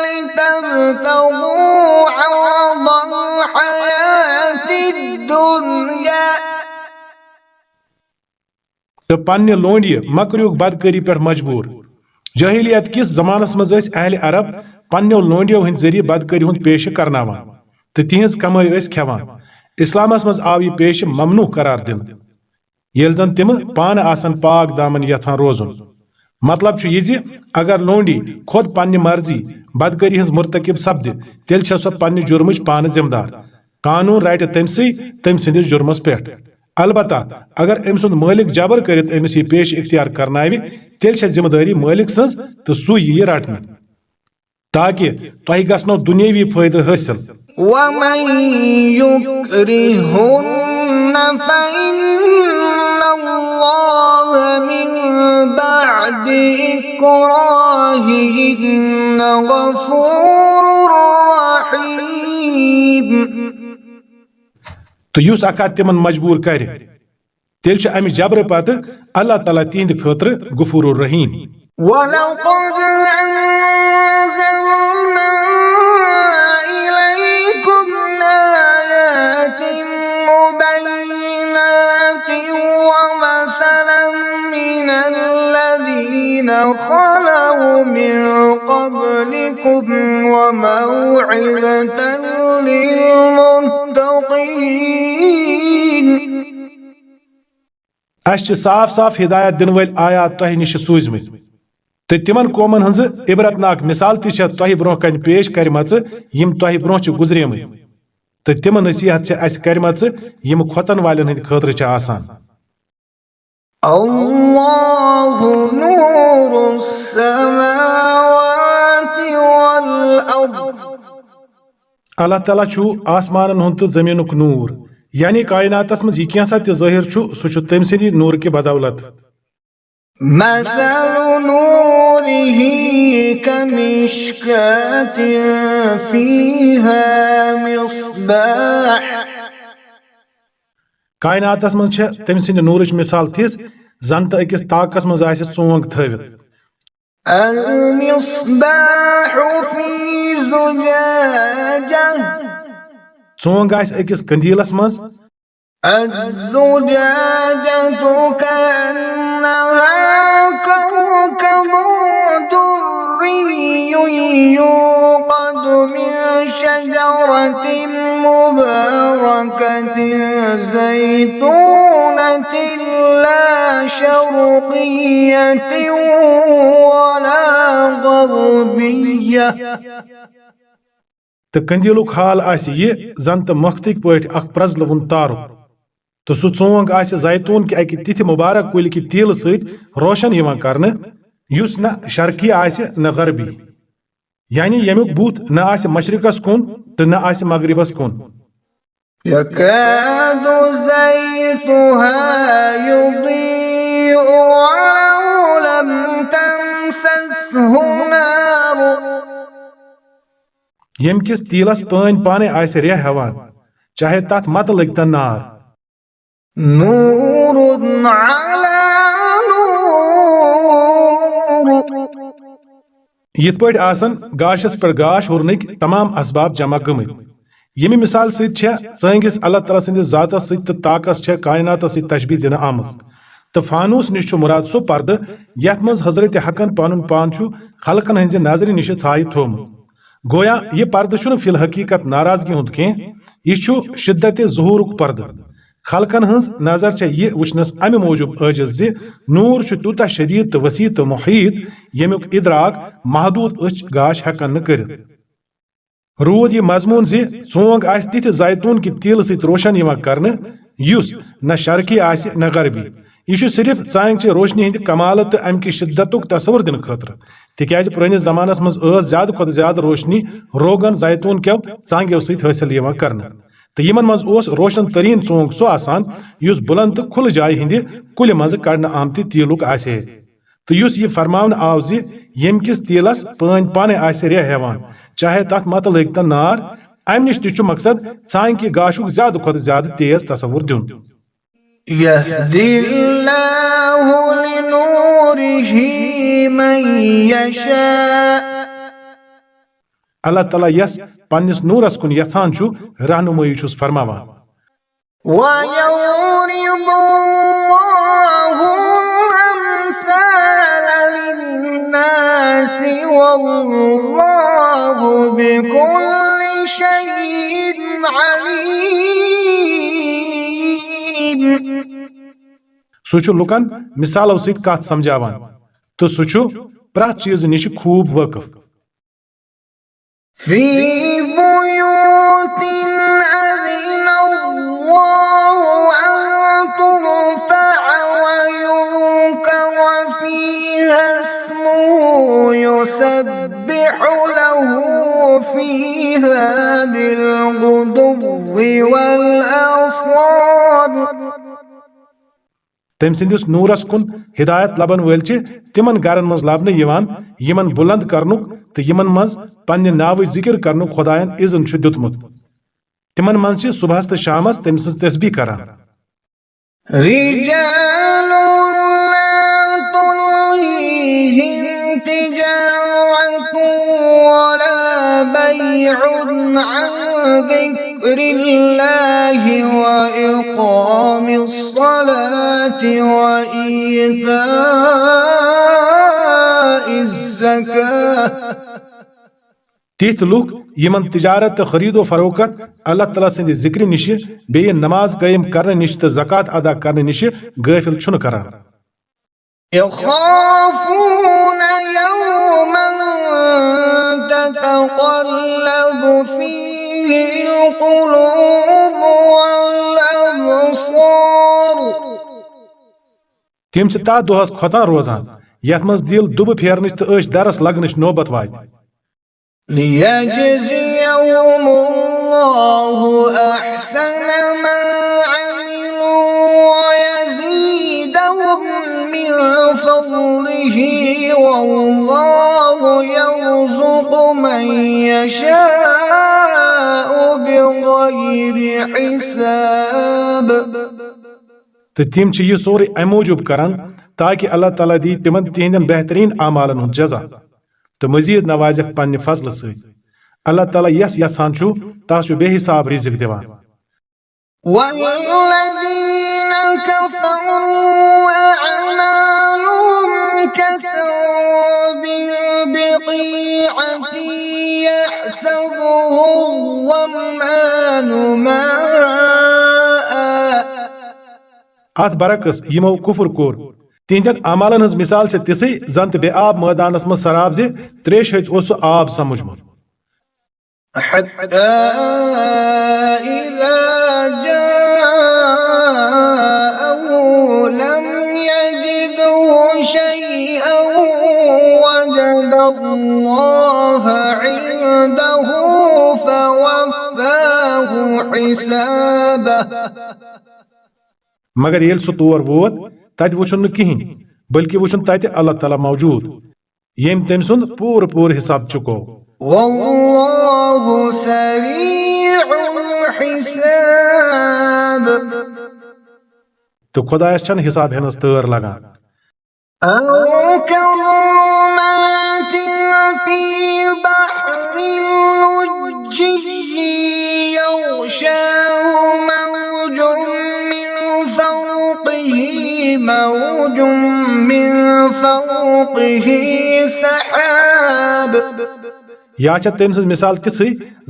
لتبتغوا عرض الحياة الدنيا تہٕ پننہِ لونڈیہِ مکریُک بدکٲری پٮ۪ٹھ مجبوٗر جٲہلیت کِس زمانس منٛز ٲسۍ اہلِ عرب پننیو لونڈیو ہٕنٛدِ ذٔریعہٕ بدکٲری ہُنٛد پیشہٕ کرناوان تہٕ تِہنٛز کمٲے ٲسۍ کھٮ۪وان इस्लामस मज आव यह पेश ममनू करार दिन येल जन तिम पान आसन पाक दामन यथान रोजुन मतलब यह अगर लोंडी खुद पन्ने मर्जी बदकरी हज मुर्तकिब सपद तेल सो पन्ने जुर्मच पान जिम्मेदार कानून रट तमसी तम सदिस जुर्मस पे अलबत्ता अगर अम सुंद मालिक जबर करित अमिस यह पेश इख्तियार करनाव तेल जिम्मेदारी मालिक सज तो सू यह रटने ताकि तुह गो दुनियावी फायदे हासिल ومن يكرهن فإن الله من بعد إكراههن غفور رحيم तो युस अका तिमन मजबूर कर तेल अमि जबर पत अल्लाह ताला तिहंद खतर गफूर रहीम ولقد أنزلنا إليكم آيات مبينات ومثلا من الذين خلوا من قبلكم وموعظة للمتقين अस साफ साफ हिदायत दिन वल आयात तह निश सूझमत तो तिमन कौमन हज इबरतनाक मिसाल तह ब्रोह कन पेश करमच यम तह ब्रोह गुजरेम तो तिम नसीहत अस करमच यम खोचन वालन हंद खतर आसान الله نور السماوات والأرض अल्लाह ताला छु आसमानन हुंद तो जमीनुक नूर यानी कायनातस मज यह कैसा ज़ाहिर छु सु तम सदी नूर के बदौलत مثل نوره كمشكاة فيها مصباح कायनातस मज तम सद नूरच मिसाल थिस जन तो अकिस ताकस मज चोंग थवित المصباح في زجاجة चोंग अकिस कंदीलस मज الزجاجة كأنها كوكب دري يوقد من شجرة مباركة زيتونة لا شرقية ولا غربية तो कंदीलुक हाल यह जन तो मख्तिक पट प्रजल वुन तारुक तो सह चोंग जैतून कि अकि तिथ मुबारक कुल कि तिल सत रोशन करने युस न शर्की न गरबी यानी यमुक बूथ न मशरिकस कुन तो न मगरिबस कुन يكاد زيتها يضيء ولو لم تمسسه نار यम किस तिलस पान पाने रे हेवान चाहे तथ मत लगतन नार نور على نور यिथ पट आसन गाशस पर गाश हुरनिक तमाम असबाब जमा गमत यमि मिसाल सत संगिस अल्लाह ताला सदिस जातस सत ताकस कायनातस सत तशबीह दिन आमज तो फानूस निश मुराद सो पर्द यथ मज हजरत हकन पानुन पान खलकन हंज नजर निश छाय थोमुत गोया यह पर्द फिल हकीकत नाराजगी हुंद कह यह शिद्दत ज़ुहूरुक पर्द खलकन हंज नजर यह वुचनस अमि मौजूब अजिज ज नूर तूता शदीद तो वसी तो मुहीत यमुक इदराक महदूद अच गाश हेकन न कर रूद यह मजमून ज चोंग तिथ जैतून कि तिल सत रोशन करने युस न शर्की न गरबी यह सिर्फ चांग रोशनी हंद कमाल तो अम कि शिद्दतुक तस्वुर दिन खतर तिकाज पुरानिस जमानस मज ज्यादा खुद ज्यादा रोशनी रोगन जैतून क्यों चांगो सत हासिल करने तो यमन मज रोशन तरीन चोंग सो आसान युस बुलंद तो खुल जाय हिंद कुल मज कड़ने आमति तिलुक आसे तो युस यह फरमावन आव ज यम किस तिलस पान पाने रे हेवान चाहे तथ मत लगतन नार अम निश तु मकसद चांग कि गाशुक ज्यादा खुद ज्यादा तेज तस्वुर दिन يهدي الله لنوره من يشاء अल्लाह ताला यस पन्निस नूरस कुन यथान रहनुमाई फरमावान ويضرب الله الأمثال للناس والله بكل شيء عليم सु छु लुकन मिसालों सहित कथ समझावान तो सु छु प्रत चीज निश खूब वाकिफ في بيوت أذن الله أن ترفع ويذكر فيها اسمه يسبح له فيها بالغدو والآصال तम सिंदिस नूरस कुन हिदायत लबन वल तिमन गरन मज लबन यमन बुलंद करनुक तो यमन मज पन्ने नाव जिक्र करनुक खुदायन इज़न छु दितमुत तिमन मज सुबह तो शामस तम सज तस्बीह करान رجال لا تلهيهم تجارة ولا بيع عن ذكر الله وإقام الصلاة وإيتاء الزكاة तीत लुक यमन तिजारत तो खरीदो फरोख्त अल्लाह तआला सिंद जिक्र निश बे नमाज कायम करने निश तो ज़कात अदा करने निश गाफिल छुन करान يخافون يوما تتقلب فيه القلوب والأبصار तिम ता दोहस खोचान रोजान यथ मज दिल दुब फेरनच तो अश दरस लगनच नौबत वात ليجزيهم الله أحسن ما عملوا ويزيدهم من فضله والله يرزق من يشاء بغير حساب तो तिम यह सोरे अम मूजूब करान ताकि अल्लाह ताला दी तिमन तिहंदन बेहतरीन आमालन हुंद जजा तो मजीद नवाजक पन्ने फजल सत अल्लाह ताला यस यसान छु तास छु बेहिसाब रिज़्क दिवान والذين كفروا أعمالهم كسراب بقيعة يحسبه الظمآن ماء अत बरकस यमो कुफर कोर तिहंदन अमालन हज मिसाल से तिसै जन बे आब मैदानस मज सराब जे त्रेश हथ ओस आब समझमुत حتى إذا جاءه لم يجده شيئا وجد الله عنده فوفاه حسابه मगर येल सु तोर वोत तत वुछन न किहिन बल्कि वुछन तत अल्लाह ताला मौजूद येम तम सुन पूर पूर हिसाब चुको والله سريع الحساب तो खुदायस छन हिसाब हेनस तौर लगान أو كظلمات في بحر لجي يغشاه موج من فوقه موج من فوقه سحاب या छ तम सज मिसाल तिथै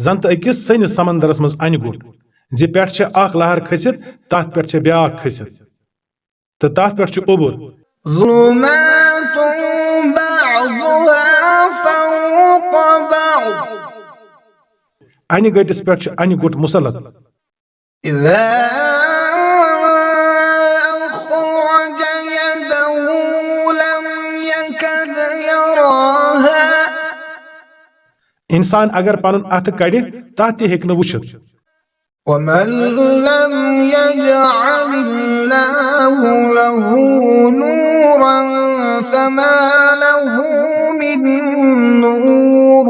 जंत अकिस सैनिस समंदरस मज अन गुट जे पेट छ अख लहर खसित तथ पेट छ ब्याक खसित तो तथ पेट छ उबुर ظلمات بعضها فوق بعض अन गटिस पेट छ अन गुट मुसलत إذا أخرج يده لم يكد يراها इंसान अगर पन अथ कड़ तथ हेक वुचित ومن لم يجعل الله له نورا فما له من نور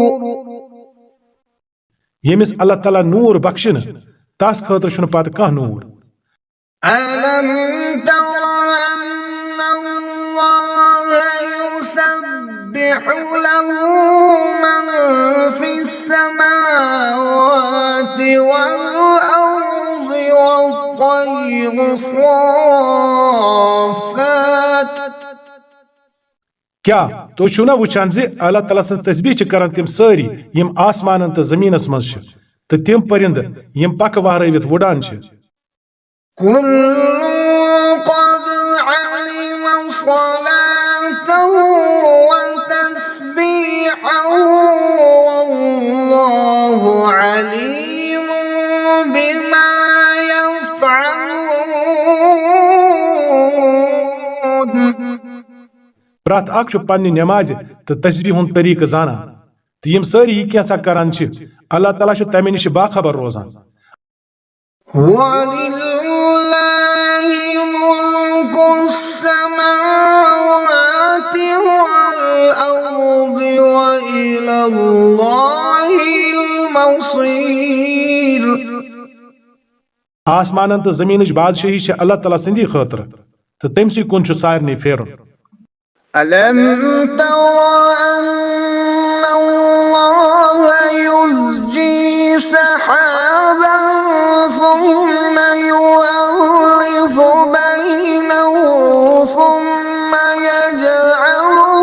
यमिस अल्लाह ताला नूर बख्शिन तस खतर छुन पत कह नूर ألم تر أن الله يسبح له من في السماوات والأرض والطير صافات क्या तो छुना वुचान जे अल्लाह ताला सं तस्बीह छ करन तिम सारी यम आसमान तो जमीनस मज छ तो तिम परिंद यम पक वहरवित वुडान छ كل قد علم صلاته وتسبيحه والله عليم بما يفعلون. پرات اکھ چھُ پننہِ نمازِ تہٕ تسبیح ہُنٛد طریقہٕ زانان تہٕ یِم سٲری یہِ کینٛژھا کران چھِ اللہ تعالیٰ چھُ تمہِ نِش باخبر روزان. وَلِلَّهِ مُلْكُ السَّمَاوَاتِ وَالْأَرْضِ وَإِلَى اللَّهِ الْمَصِيرُ. آسمانن تہٕ زٔمیٖنٕچ بادشٲہی چھِ اللہ تعالیٰ سٕنٛدی خٲطرٕ تہٕ تٔمسٕے کُن چھُ سارنٕے پھیرُن. أَلَمْ تَرَ أَنَّ اللَّهَ يُزْجِي سَحَابًا ثُمَّ يُؤَلِّفُ بَيْنَهُ ثُمَّ يَجْعَلُهُ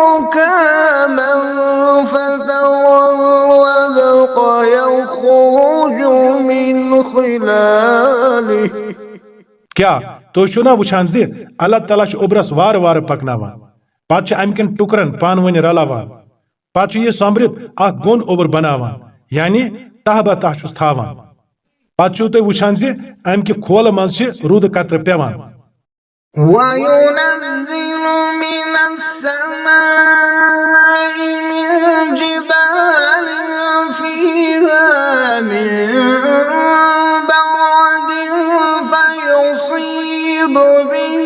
رُكَامًا فَتَرَى الْوَدْقَ يَخْرُجُ مِنْ خِلَالِهِ. کیا تُہۍ چھِو نا وٕچھان زِ اللہ تعالیٰ چھُ اوٚبرس وارٕ وارٕ پکناوان پتہٕ چھُ امہِ کٮ۪ن ٹُکرن پانہٕ ؤنۍ رلاوان پتہٕ چھُ یہِ سومبرِتھ اکھ گوٚن اوٚبُر بناوان یعنی تہہ بہ تہہ چھُس تھاوان پتہٕ چھِو تُہۍ وٕچھان زِ امہِ کہِ کھولہٕ منٛز چھِ روٗدٕ قطرٕ پٮ۪وان. وَيُنَزِّلُ مِنَ السَّمَاءِ مِن جِبَالٍ فِيهَا مِن بَرَدٍ فَيُصِيبُ بِهِ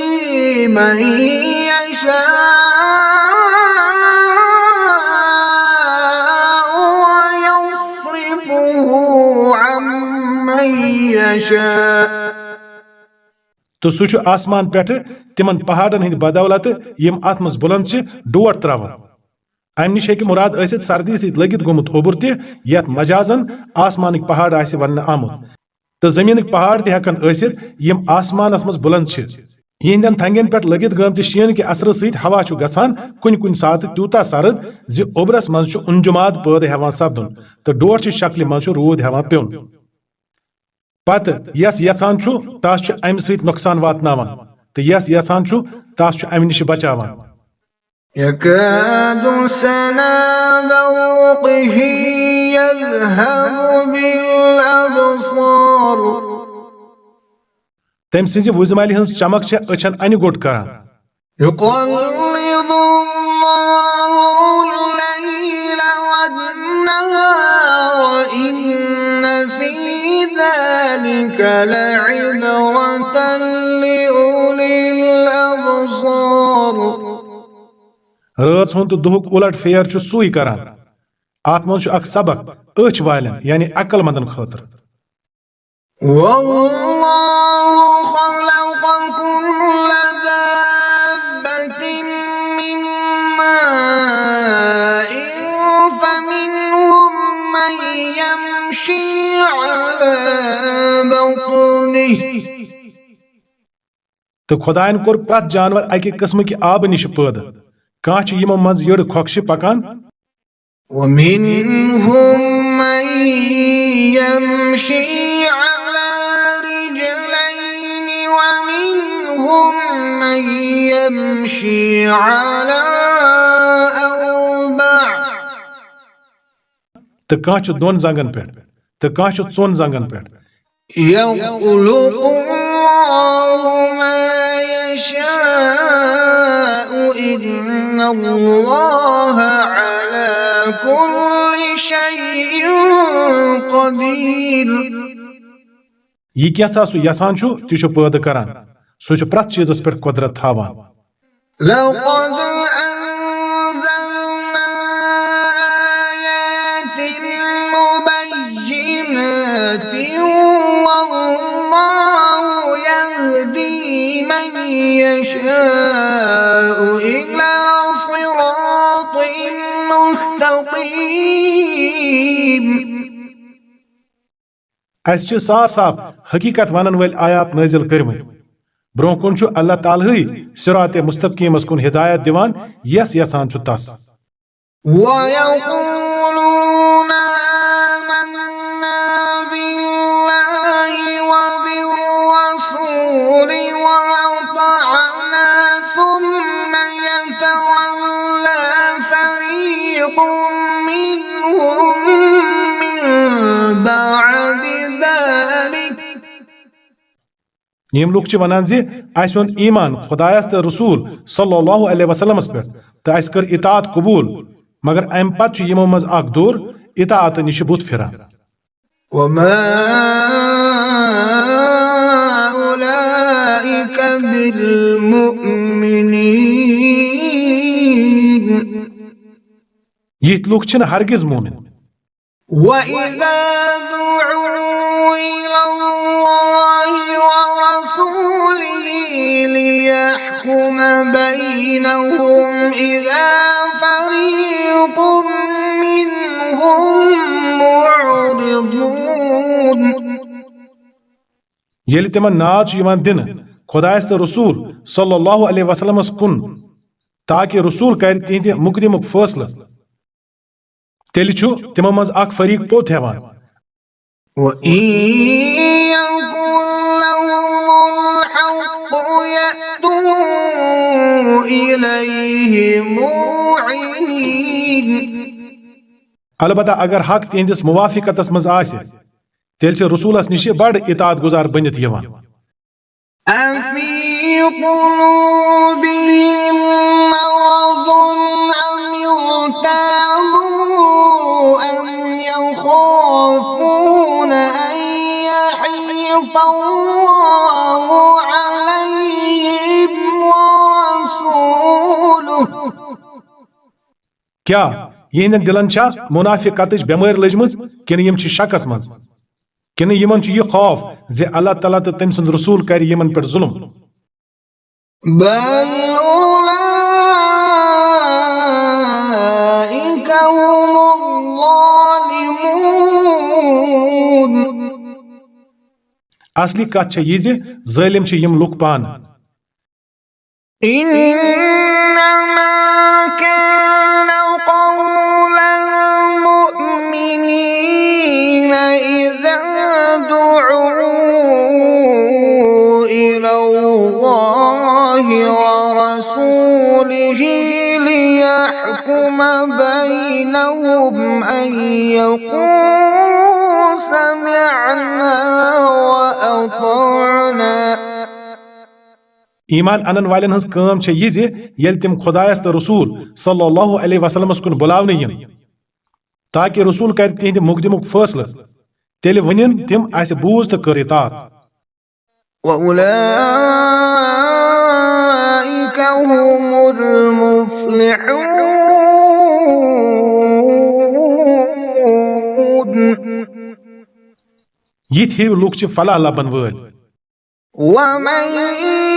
مَن يَشَاءُ وَيَصْرِفُهُ عَن مَّن يَشَاءُ. تہٕ سُہ چھُ آسمان پٮ۪ٹھٕ تِمن پہاڑن ہٕنٛدِ بدولت یِم اتھ منٛز بُلند چھِ ڈور تراوان. امہِ نِش ہیٚکہِ مُراد ٲسِتھ سردی سۭتۍ لٔگِتھ گوٚمُت اوٚبُر تہِ یتھ مجازن آسمانٕکۍ پہاڑ آسہِ وننہٕ آمُت تہٕ زٔمیٖنٕکۍ پہاڑ تہِ ہٮ۪کن ٲسِتھ یِم آسمانس منٛز بُلند چھِ. یِہنٛدٮ۪ن تھنگٮ۪ن پٮ۪ٹھ لٔگِتھ گٲمتہِ شیٖن کہِ اثرٕ سۭتۍ ہوا چھُ گژھان کُنہِ کُنہِ ساتہٕ تیوٗتاہ سرد زِ اوٚبرس منٛز چھُ انجماد پٲدٕ ہٮ۪وان سپدُن تہٕ ڈور چہِ شکلہِ منٛز چھُ روٗد ہٮ۪وان پیوٚن. پتہٕ یس یژھان چھُ تس چھُ امہِ سۭتۍ نۄقصان واتناوان تہٕ یس یژھان چھُ تس چھُ امہِ نِش بچاوان. يكاد سنا برقه يذهب بالأبصار. تٔمۍ سٕنزِ وُزمالہِ ہٕنٛز چمک چھےٚ أچھن انہِ گوٚٹ کران. يقلب الله الليل والنهار إن في ذلك لعبرة لأولي الأبصار. رٲژ ہُنٛد تہٕ دُہُک اُلٹ پھیر چھُ سُے کران اتھ منٛز چھُ اکھ سبق أچھ والٮ۪ن یعنی عقل مندن خٲطرٕ. والله خلق كل دابة من ماء فمنهم من يمشي على بطنه. تہٕ خۄدایَن کوٚر پرٛٮ۪تھ جانور اکہِ قٕسمٕکہِ آبہٕ نِش پٲدٕ کانٛہہ چھُ یِمو منٛز یٔڑ کھۄکھشہِ پکان ومنهم من يمشي على رجلين ومنهم من يمشي على أربع. تہٕ کانٛہہ چھُ دۄن زنٛگن پٮ۪ٹھ تہٕ کانٛہہ چھُ ژۄن زنٛگن پٮ۪ٹھ. يخلق الله ما يشاء إن الله على كل شيء قدير. یہِ کینٛژھا سُہ یژھان چھُ تہِ چھُ پٲدٕ کران سُہ چھُ پرٛٮ۪تھ چیٖزس پٮ۪ٹھ قۄدرت تھاوان. لقد أنزلنا آيات مبينات والله يهدي من يشاء إلى صراط مستقيم. اسہِ چھِ صاف صاف حقیٖقت ونن وٲلۍ آیات نٲزِل کٔرمٕتۍ برونٛہہ کُن چھُ اللہ تعالیٰ ہٕے صراط مستقیٖمس کُن ہدایت دِوان یس یژھان چھُ تس. ويقولون آمنا بالله وبالرسول यम लुक वनान अस ओन ईमान खुदायस तो रसूल सल्लल्लाहु अलैहि वसल्लमस पे तो अस कर इताअत कबूल मगर अम पत यमो मज अख दूर इताअत निश बुत फिरान وما أولئك بالمؤمنين यिथ लुक हरगिज मोमिन وإذا دعوا إلى الله ورسوله ليحكم بينهم إذا فريق منهم معرضون येल तिमन नाच यिवान दिन खुदायस तो रसूल सल्लल्लाहु अलैहि वसल्लमस कुन ताकि रसूल कर तिहंद मुकदमुक फैसला तेल तिमो मज अख फरीक पोत हेवान وإن يكن لهم الحق يأتوا إليه مذعنين अलबत्ता अगर हक तिहंदिस मुवाफिकतस मज आसे तेल रसूलस निश बड़ इताअत गुजार बनित यवान أفي قلوبهم مرض أم ارتابوا أم يخافون أن يحيف الله عليهم ورسوله क्या यहंद दिलन मुनाफिकत बेमार लजमज कि यम शकस मज कि यमन यह खौफ जे अल्लाह ताला तो तम सुंद रसूल कर यमन पे जुल्म بل أولئك هم الظالمون असली कथ यह ज़ालिम यम लुक पान إنما كان قول المؤمنين إذا دعوا إلى الله ورسوله ليحكم بينهم أن يقولوا سمعنا وأطعنا ईमान अनन वालन हज काम यह येल तिम खुदायस तो रसूल सल्लल्लाहु अलैहि वसल्लमस कुन बुलावन यन ताकि रसूल कर तिहंद मुकदमुक फैसला तेल वनिन तिम अस बूझ तो कर इताअत وأولئك هم المفلحون यिथ हिव लुक फलाह लबन वल ومن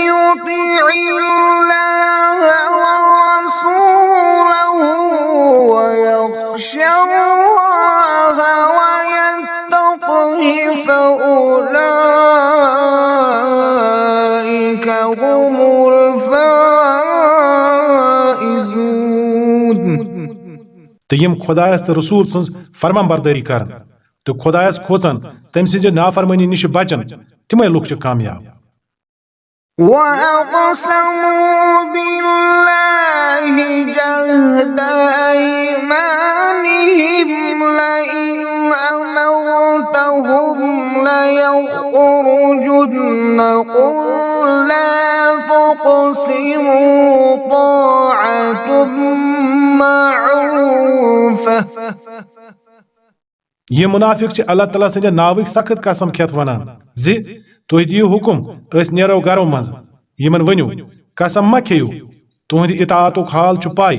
يطع الله ورسوله ويخشى الله ويتقه فأولئك هم الفائزون तो यम खुदायस तो रसूल सज फरमान बरदारी कर तो खुदायस खोचन तम सज नाफरमानी निश बचन तिमे लुक कामयाब وأقسموا بالله جهد أيمانهم لئن أمرتهم ليخرجن قل لا تقسموا طاعة معروفة ये मुनाफिक अल्लाह ताला सद नाविक सख्त कसम खेत वनान तुह दियो हुकुम अस नेरो गरो मज यमन वनु कसम मा खेयु तुहद इताअतुक हाल पाई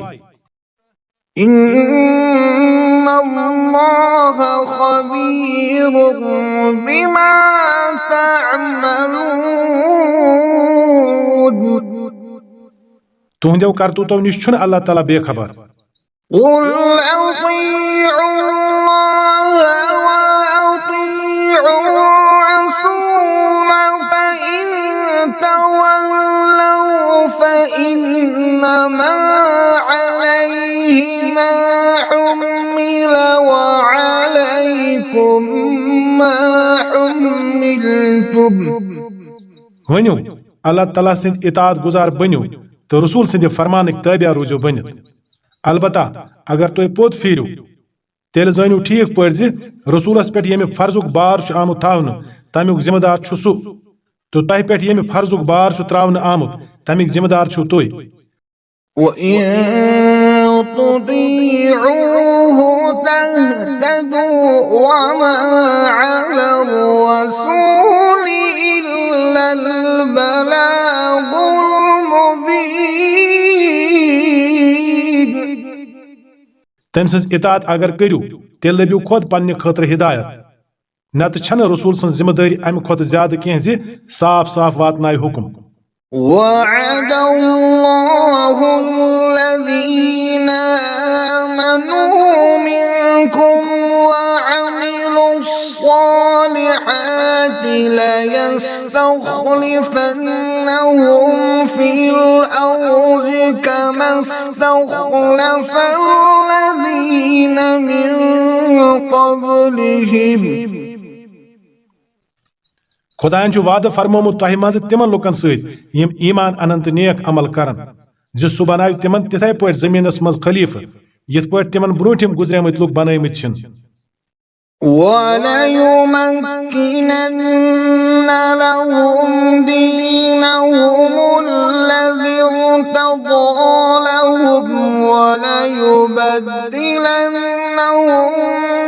إن الله خبير بما تعملون तुहदो करतूतो निश छुन अल्लाह ताला बेखबर قل أطيعوا الله وأطيعوا الرسول فإن تولوا فإنما عليه ما حمل وعليكم ما حملتم वनु अल्लाह ताला सिंद इताअत गुजार बनियो तो रसूल सिंद फरमानिक ताबिया रूजो बनित अलबत्ता अगर तुह पोत फिरू तेल जानियो ठीक पे रसूलस पे यमिक फर्जुक बार आमुत थावन तमुक जिम्मेदार सह तो तह पे ये फर्जुक बार त्रावन आमुत तमिक जिम्मेदार छु तुई وإن تطيعوه تهتدوا وما على الرسول إلا البلاغ المبين तम सज इतात अगर करू तेल लबियो खुद पन्ने खतर हिदायत नत छन रसूल सन जिम्मेदारी अमि खुद ज्यादा कह साफ साफ वातनाय हुक्म وعد الله الذين آمنوا منكم وعملوا الصالحات ليستخلفنهم في الأرض كما استخلف الذين من قبلهم खुदायन वाद फरमोमुत तह मज तिमन लुकन सत यम ईमान अनन तो नेक अमल करन जो सह बनाव तिमन तिथे पे जमीनस मज खलीफ यथ पे तिमन ब्रोठिम गुजरेमत लुक बनमित وليمكنن لهم دينهم الذي ارتضى لهم وليبدلنهم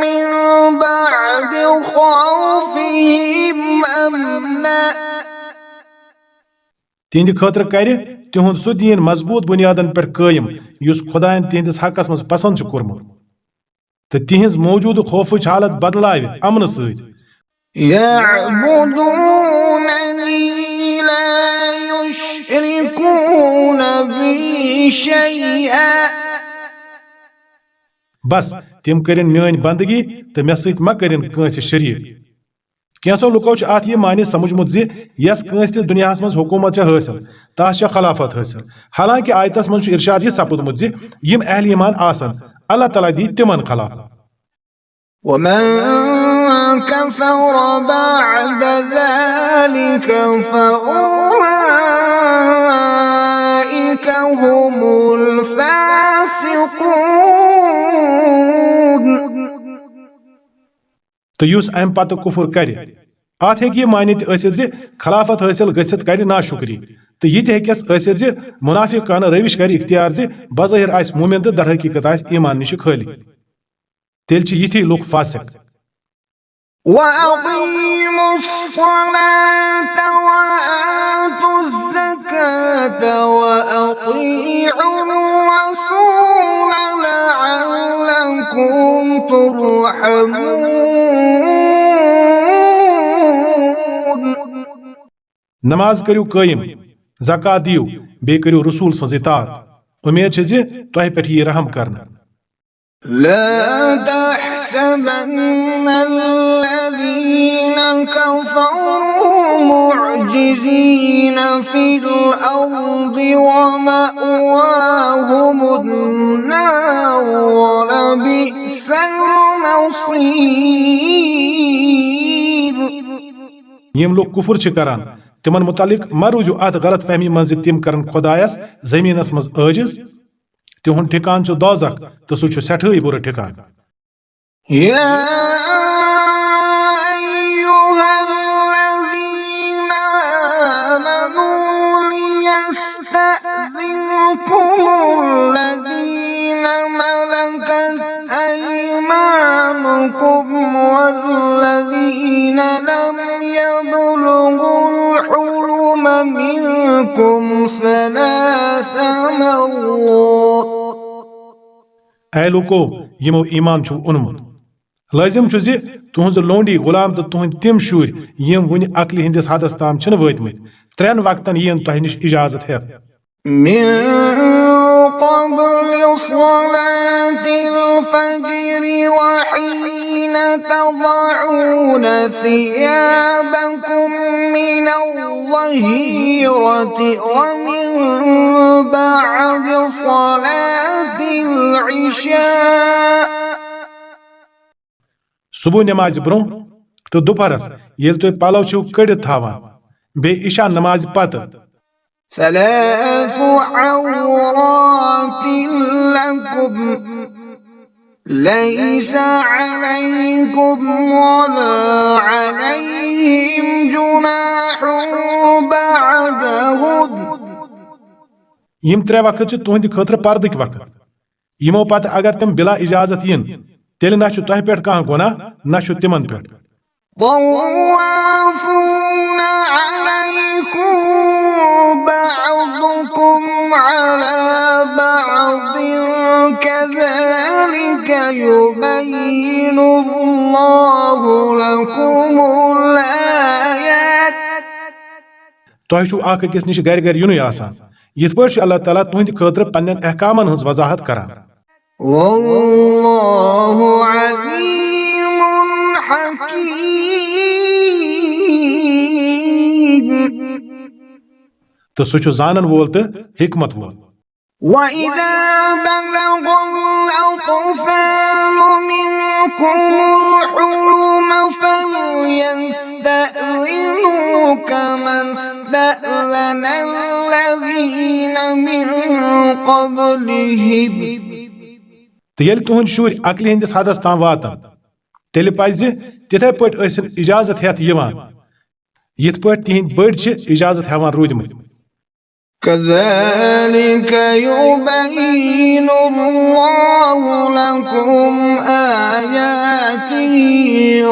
من بعد خوفهم أمنا तिंद खतर कर तिहुंद सह दीन मजबूत बुनियादन पे कायम युस खुदायन तिहंदिस हकस मज पसंद कोर्मुत तो तिहंज मौजूद खौफ हालत बदलाव अमन सत يعبدونني لا يشركون بي شيئا बस तिम करें मान बंदगी तो मे सत मा करें कंस शरीक कैसो लुको अत यह माने समझमुत यस कंस ते दुनिया मज हुकूमत हासिल तस खलाफत हासिल हालांकि आयतस मज इरशाद यह सपुदमुत यम अहल ईमान आसन अल्लाह ताला दी तिमन खलाफ ومن كفر بعد ذلك فأولئك هم الفاسقون तो युस अम पत कुफुर कर अत हे मानित खलाफत हासिल गसित कर नाशुक्री तो यह हेकस मुनाफिकाना रविश कर इख्तियार बज़ाहिर आस मोमिन तो दर हकीकत आस ईमान निश खाली तेल यिथि लुक फासिक وأقيموا الصلاة وآتوا الزكاة وأطيعوا الرسول لعلكم ترحمون नमाज करू कायम ज़कात दियो बे करू रसूल सज इतात उम्मीद छ तह पे यह रहम करना لا تحسبن الذين كفروا معجزين في الأرض ومأواهم النار ولبئس المصير यम लोग कुफुर छ करान तिमन मुतालिक मरूजु अत गलत फहमी मज तिम करन खुदायस जमीनस मज आजिज तिहुंद ठिकान छ दोज़ख तो सह छ सठई बुर ठिकान يا أيها الذين آمنوا ليستأذنكم الذين ملكت أيمانكم والذين لم يبلغوا الحلم منكم ثلاث مرات ऐ लोको यमो ईमान छु उनमुत लाजिम छु तुहज लोंडी गुलाम तो तुहंद तिम शुर यम वन अकल हिंदिस हदस ताम छन वतमत त्रेन वक्तन यन तह निश इजाजत है من قبل صلاة الفجر وحين تضعون ثيابكم من الظهيرة ومن بعد صلاة العشاء सुबह नमाज ब्रोह तो दोपहरस ये तुम पलव छो कड़ित थावान बे इशा नमाज पत ثلاث عورات لكم ليس عليكم ولا عليهم جناح بعدهن यम त्रे वक्त तुहंद खतर पर्दक वक्त यमो पत अगर तम बिला इजाजत इन तेल ना तह पे कह गुनाह ना तिमन पे طوافون عليكم بعضكم على بعض كذلك يبين الله لكم الآيات तुह अख अकिस निश गर गर युन आसान यथ पे अल्लाह ताला तुहंद खतर पन्न अहकामन हज वजाहत करान والله عليم حكيم तो सह जानन वोल तो हिकमत वोल وإذا بلغ الأطفال منكم الحلم فليستأذنوا كما استأذن الذين من قبلهم तो ये तुहद शुर अकल हंदिस हदस ताम वातन तेल पज तिथे पे इजाजत हेत यथ पे तिहद बड़ इजाजत हेवान रूदमत كذلك يبين الله لكم آياته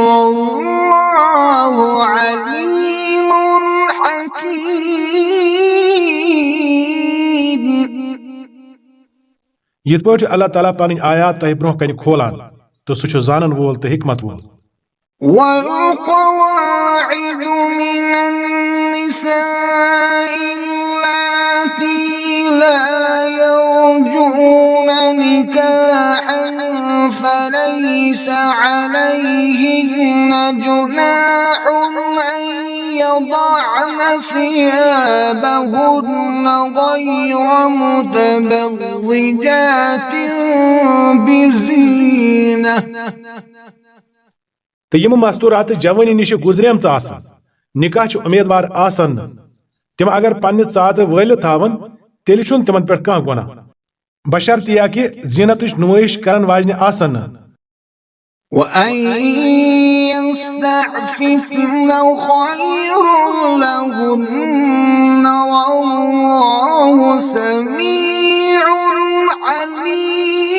والله عليم حكيم यथ पे अल्लाह ताला पन आयात तह ब्रोह कन खोलान तो सह जानन वोल तो हिकमत वोल والقواعد من النساء اللاتي لا يرجون نكاحا فليس عليهن جناح أن يضعن ثيابهن غير متبرجات بزينة तो यम मस्तूरात जवानी निश गुजरेम निकाह उम्मीदवार आसन तिम अगर पन्न चादर वल थावन तेल तिमन पे कह गुनाह बशर्त यह कि जीनत नुमाइश करन वाजन आसन وأن يستعففن خير لهن والله سميع عليم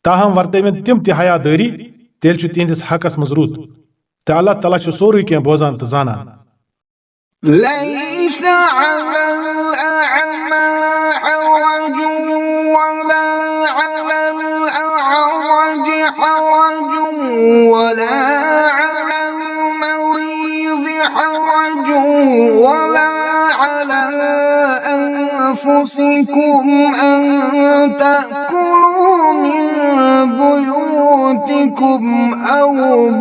ताहम वर्तवन तिम हयादारी तेल तिहंदिस हकस मज रुत तो अल्लाह ताला सोरे कह बोजान तो जानान ليس على الأعمى حرج ولا على الأعرج حرج ولا على المريض حرج ولا على أنفسكم أن تأكلوا من بيوتكم أو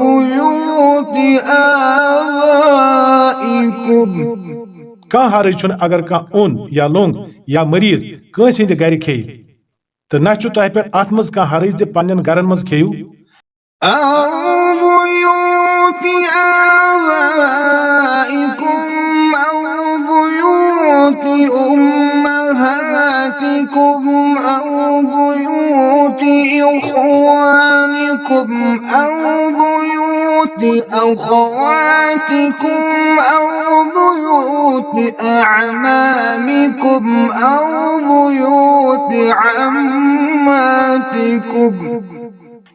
بيوت آبائكم कह हरज अगर कह ओन या लोंग या मरीज कंस हिंद गर खे तो न तह पे अत मज कह हरज पन्न गरन मज खेयू أو بيوت آبائكم أو بيوت أمهاتكم أو بيوت إخوانكم أو بيوت أخواتكم أو بيوت أعمامكم أو بيوت عماتكم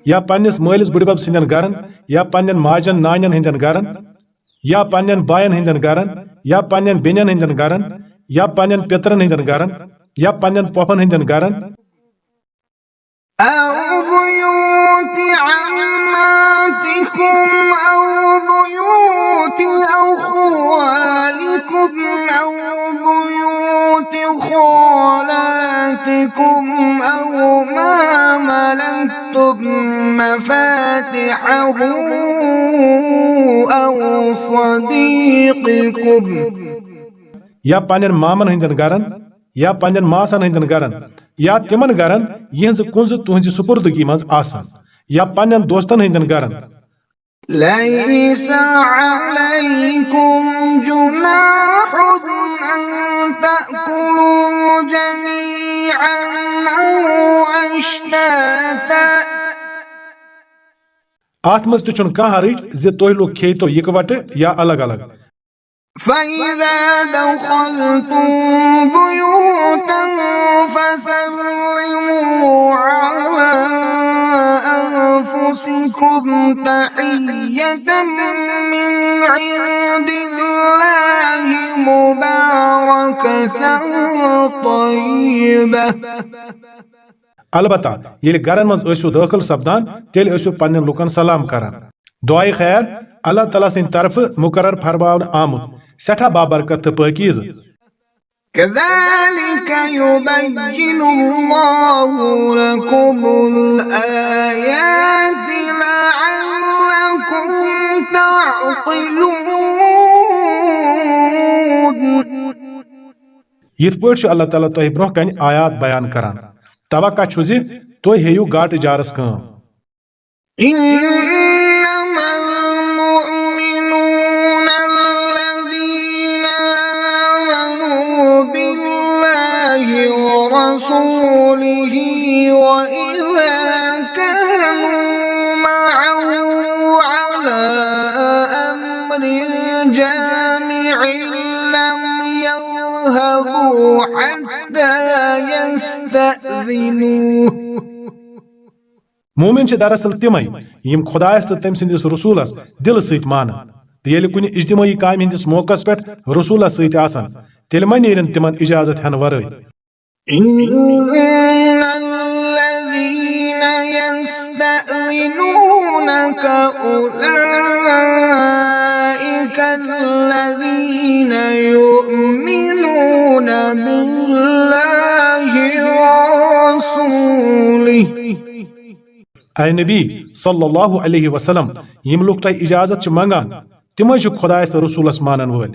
या पन्निस मालिस बुड़बब सिंदन गरन या पन्न माजन नानन हिंदन गरन या पन्न बायन हिंदन गरन या पन्न बेनन हिंदन गरन या पन्न पितरन हिंदन गरन या पन्न पोपन हिंदन गरन أو بيوت عماتكم أو بيوت أخوالكم أو بيوت خالاتكم أو ما ملكتم مفاتحه أو صديقكم या पन्न मामन हिंदन गरन या पन्न मासन हिंदन गरन या तिमन गरन यहज कुंज तुहज सुपुर्दगी मज आसान या पन्न दोस्तन हिंदन गरन ليس عليكم جناح أن تأكلوا جميعا أو أشتاتا ات مز تہ چھُنہٕ کانٛہہ حرج زِ تُہۍ لوٗکھ کھیٚیتو اِکوٹہٕ یا الگ الگ فإذا دخلتم بيوتا فسلموا على أنفسكم تحية من عند الله مباركة طيبة البتہ ییٚلہِ گرن منٛز ٲسِو دٲخل سپدان تیٚلہِ ٲسِو پننٮ۪ن لُکن سلام کران دعایہِ خیر اللہ تعالیٰ سٕنٛدِ طرفہٕ مُقرر فرماونہٕ آمُت سٮ۪ٹھاہ بابرکت تہٕ پٲکیٖزٕ كذلك يبين الله لكم الآيات لعلكم تعقلون یِتھ پٲٹھۍ چھُ اللہ تعالیٰ تۄہہِ برونٛہہ کنہِ آیات بیان کران توقع چھُ زِ تُہۍ ہیٚیِو گاٹہٕ جارس کٲم إنما المؤمنون الذين آمنوا بالله ورسوله وإذا كانوا معه على أمر جامع لم يذهبوا حتى يستأذنوه مومن چھِ دراصل تِمے یِم خۄدایس تہٕ تٔمۍ سٕنٛدِس رسوٗلس دِلہٕ سۭتۍ مانان تہٕ ییٚلہِ کُنہِ اجتمٲعی کامہِ ہٕنٛدِس موقعس پٮ۪ٹھ رسوٗلس سۭتۍ آسان تیٚلہِ ما نیرن تِمن اجازت ہٮ۪نہٕ ورٲے إن الذين يستأذنونك أولئك الذين يؤمنون بالله ورسوله اے نبی صلی اللہ علیہ وسلم یِم لُکھ تۄہہِ اجازت چھِ منگان تِمے چھِ خۄدایس تہٕ رسوٗلس مانن وٲلۍ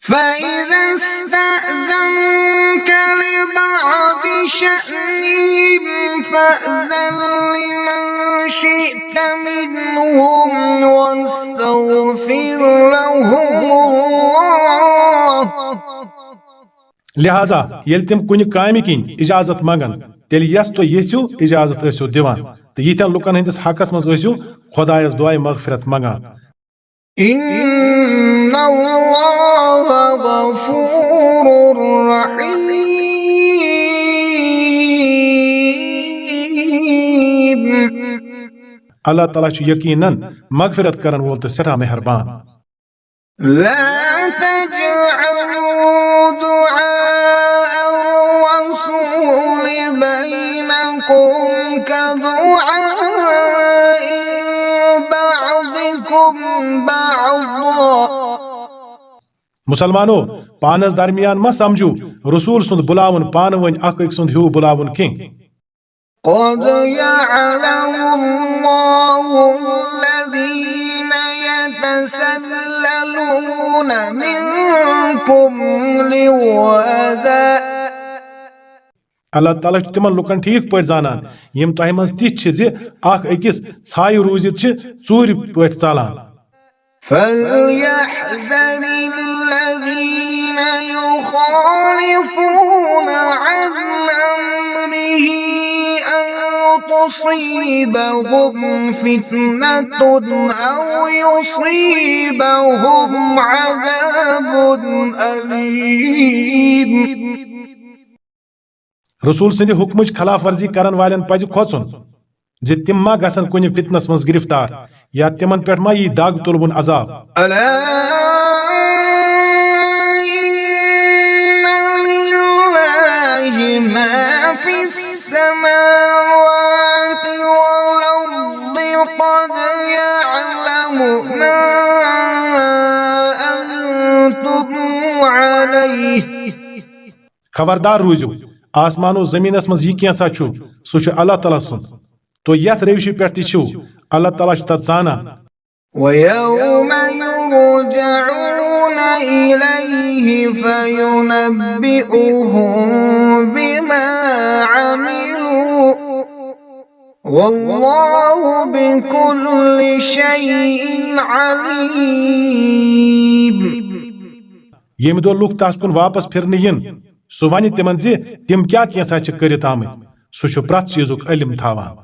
فإذا استأذنك لبعض شأنهم فأذن لمن شئت منهم واستغفر لهم الله لہذا ییٚلہِ تِم کُنہِ کامہِ کِنۍ اجازت منگن تیٚلہِ یس تُہۍ یژھِو اجازت ٲسِو دِوان تہٕ یِتھٮ۪ن لُکن ہٕنٛدِس حقس منٛز ٲسِو خۄدایس دعایہِ مغفرت منگان إن الله غفور رحيم اللہ تعالیٰ چھُ یقیٖنن مغفرت کرن وول تہٕ سٮ۪ٹھاہ مہربان لا تجعلوا دعاء الرسول بينكم كدعاء بعضكم بعضا مسلمانو پانس درمیان ما سمجھو رسول سُنٛد بُلاوُن پانہٕ ؤنۍ اکھ أکۍ سُنٛد ہیوٗ بُلاوُن کینٛہہ قد يعلم الله الذين يتسللون منكم لواذا اللہ تعالیٰ چھُ تِمن لُکن ٹھیٖک پٲٹھۍ زانان یِم تۄہہِ منٛز تِتھۍ چھِ زِ اکھ أکِس ژھایہِ روٗزِتھ چھِ ژوٗرِ پٲٹھۍ ژلان فليحذر الذين يخالفون عن أمره أن تصيبهم فتنة أو يصيبهم عذاب أليم رسول سٕنٛدِ حُکمٕچ خلاف ورزی کرن والٮ۪ن پزِ کھوژُن زِ تِم ما گژھن کُنہِ فتنس منٛز گرفتار یا تِمن پٮ۪ٹھ ما یی دگ تُلوُن عذاب ألا إن لله ما في السماوات والأرض قد يعلم ما أنتم عليه خبردار روٗزِو آسمانو زٔمیٖنس منٛز یہِ کینٛژھا چھُ سُہ چھُ اللہ تعالیٰ سُنٛد تُہۍ یتھ ریوشہِ پٮ۪ٹھ تہِ چھِو اللہ تعالیٰ چھُ تتھ زانان ويوم يرجعون إليه فينبئهم بما عملوا والله بكل شيء عليم येम दो लुक तस कुन वापस फिरने यिन सु वन तिमन जे तिम क्या कैसा करित आमत सु छु प्रत चीजुक इल्म थावान।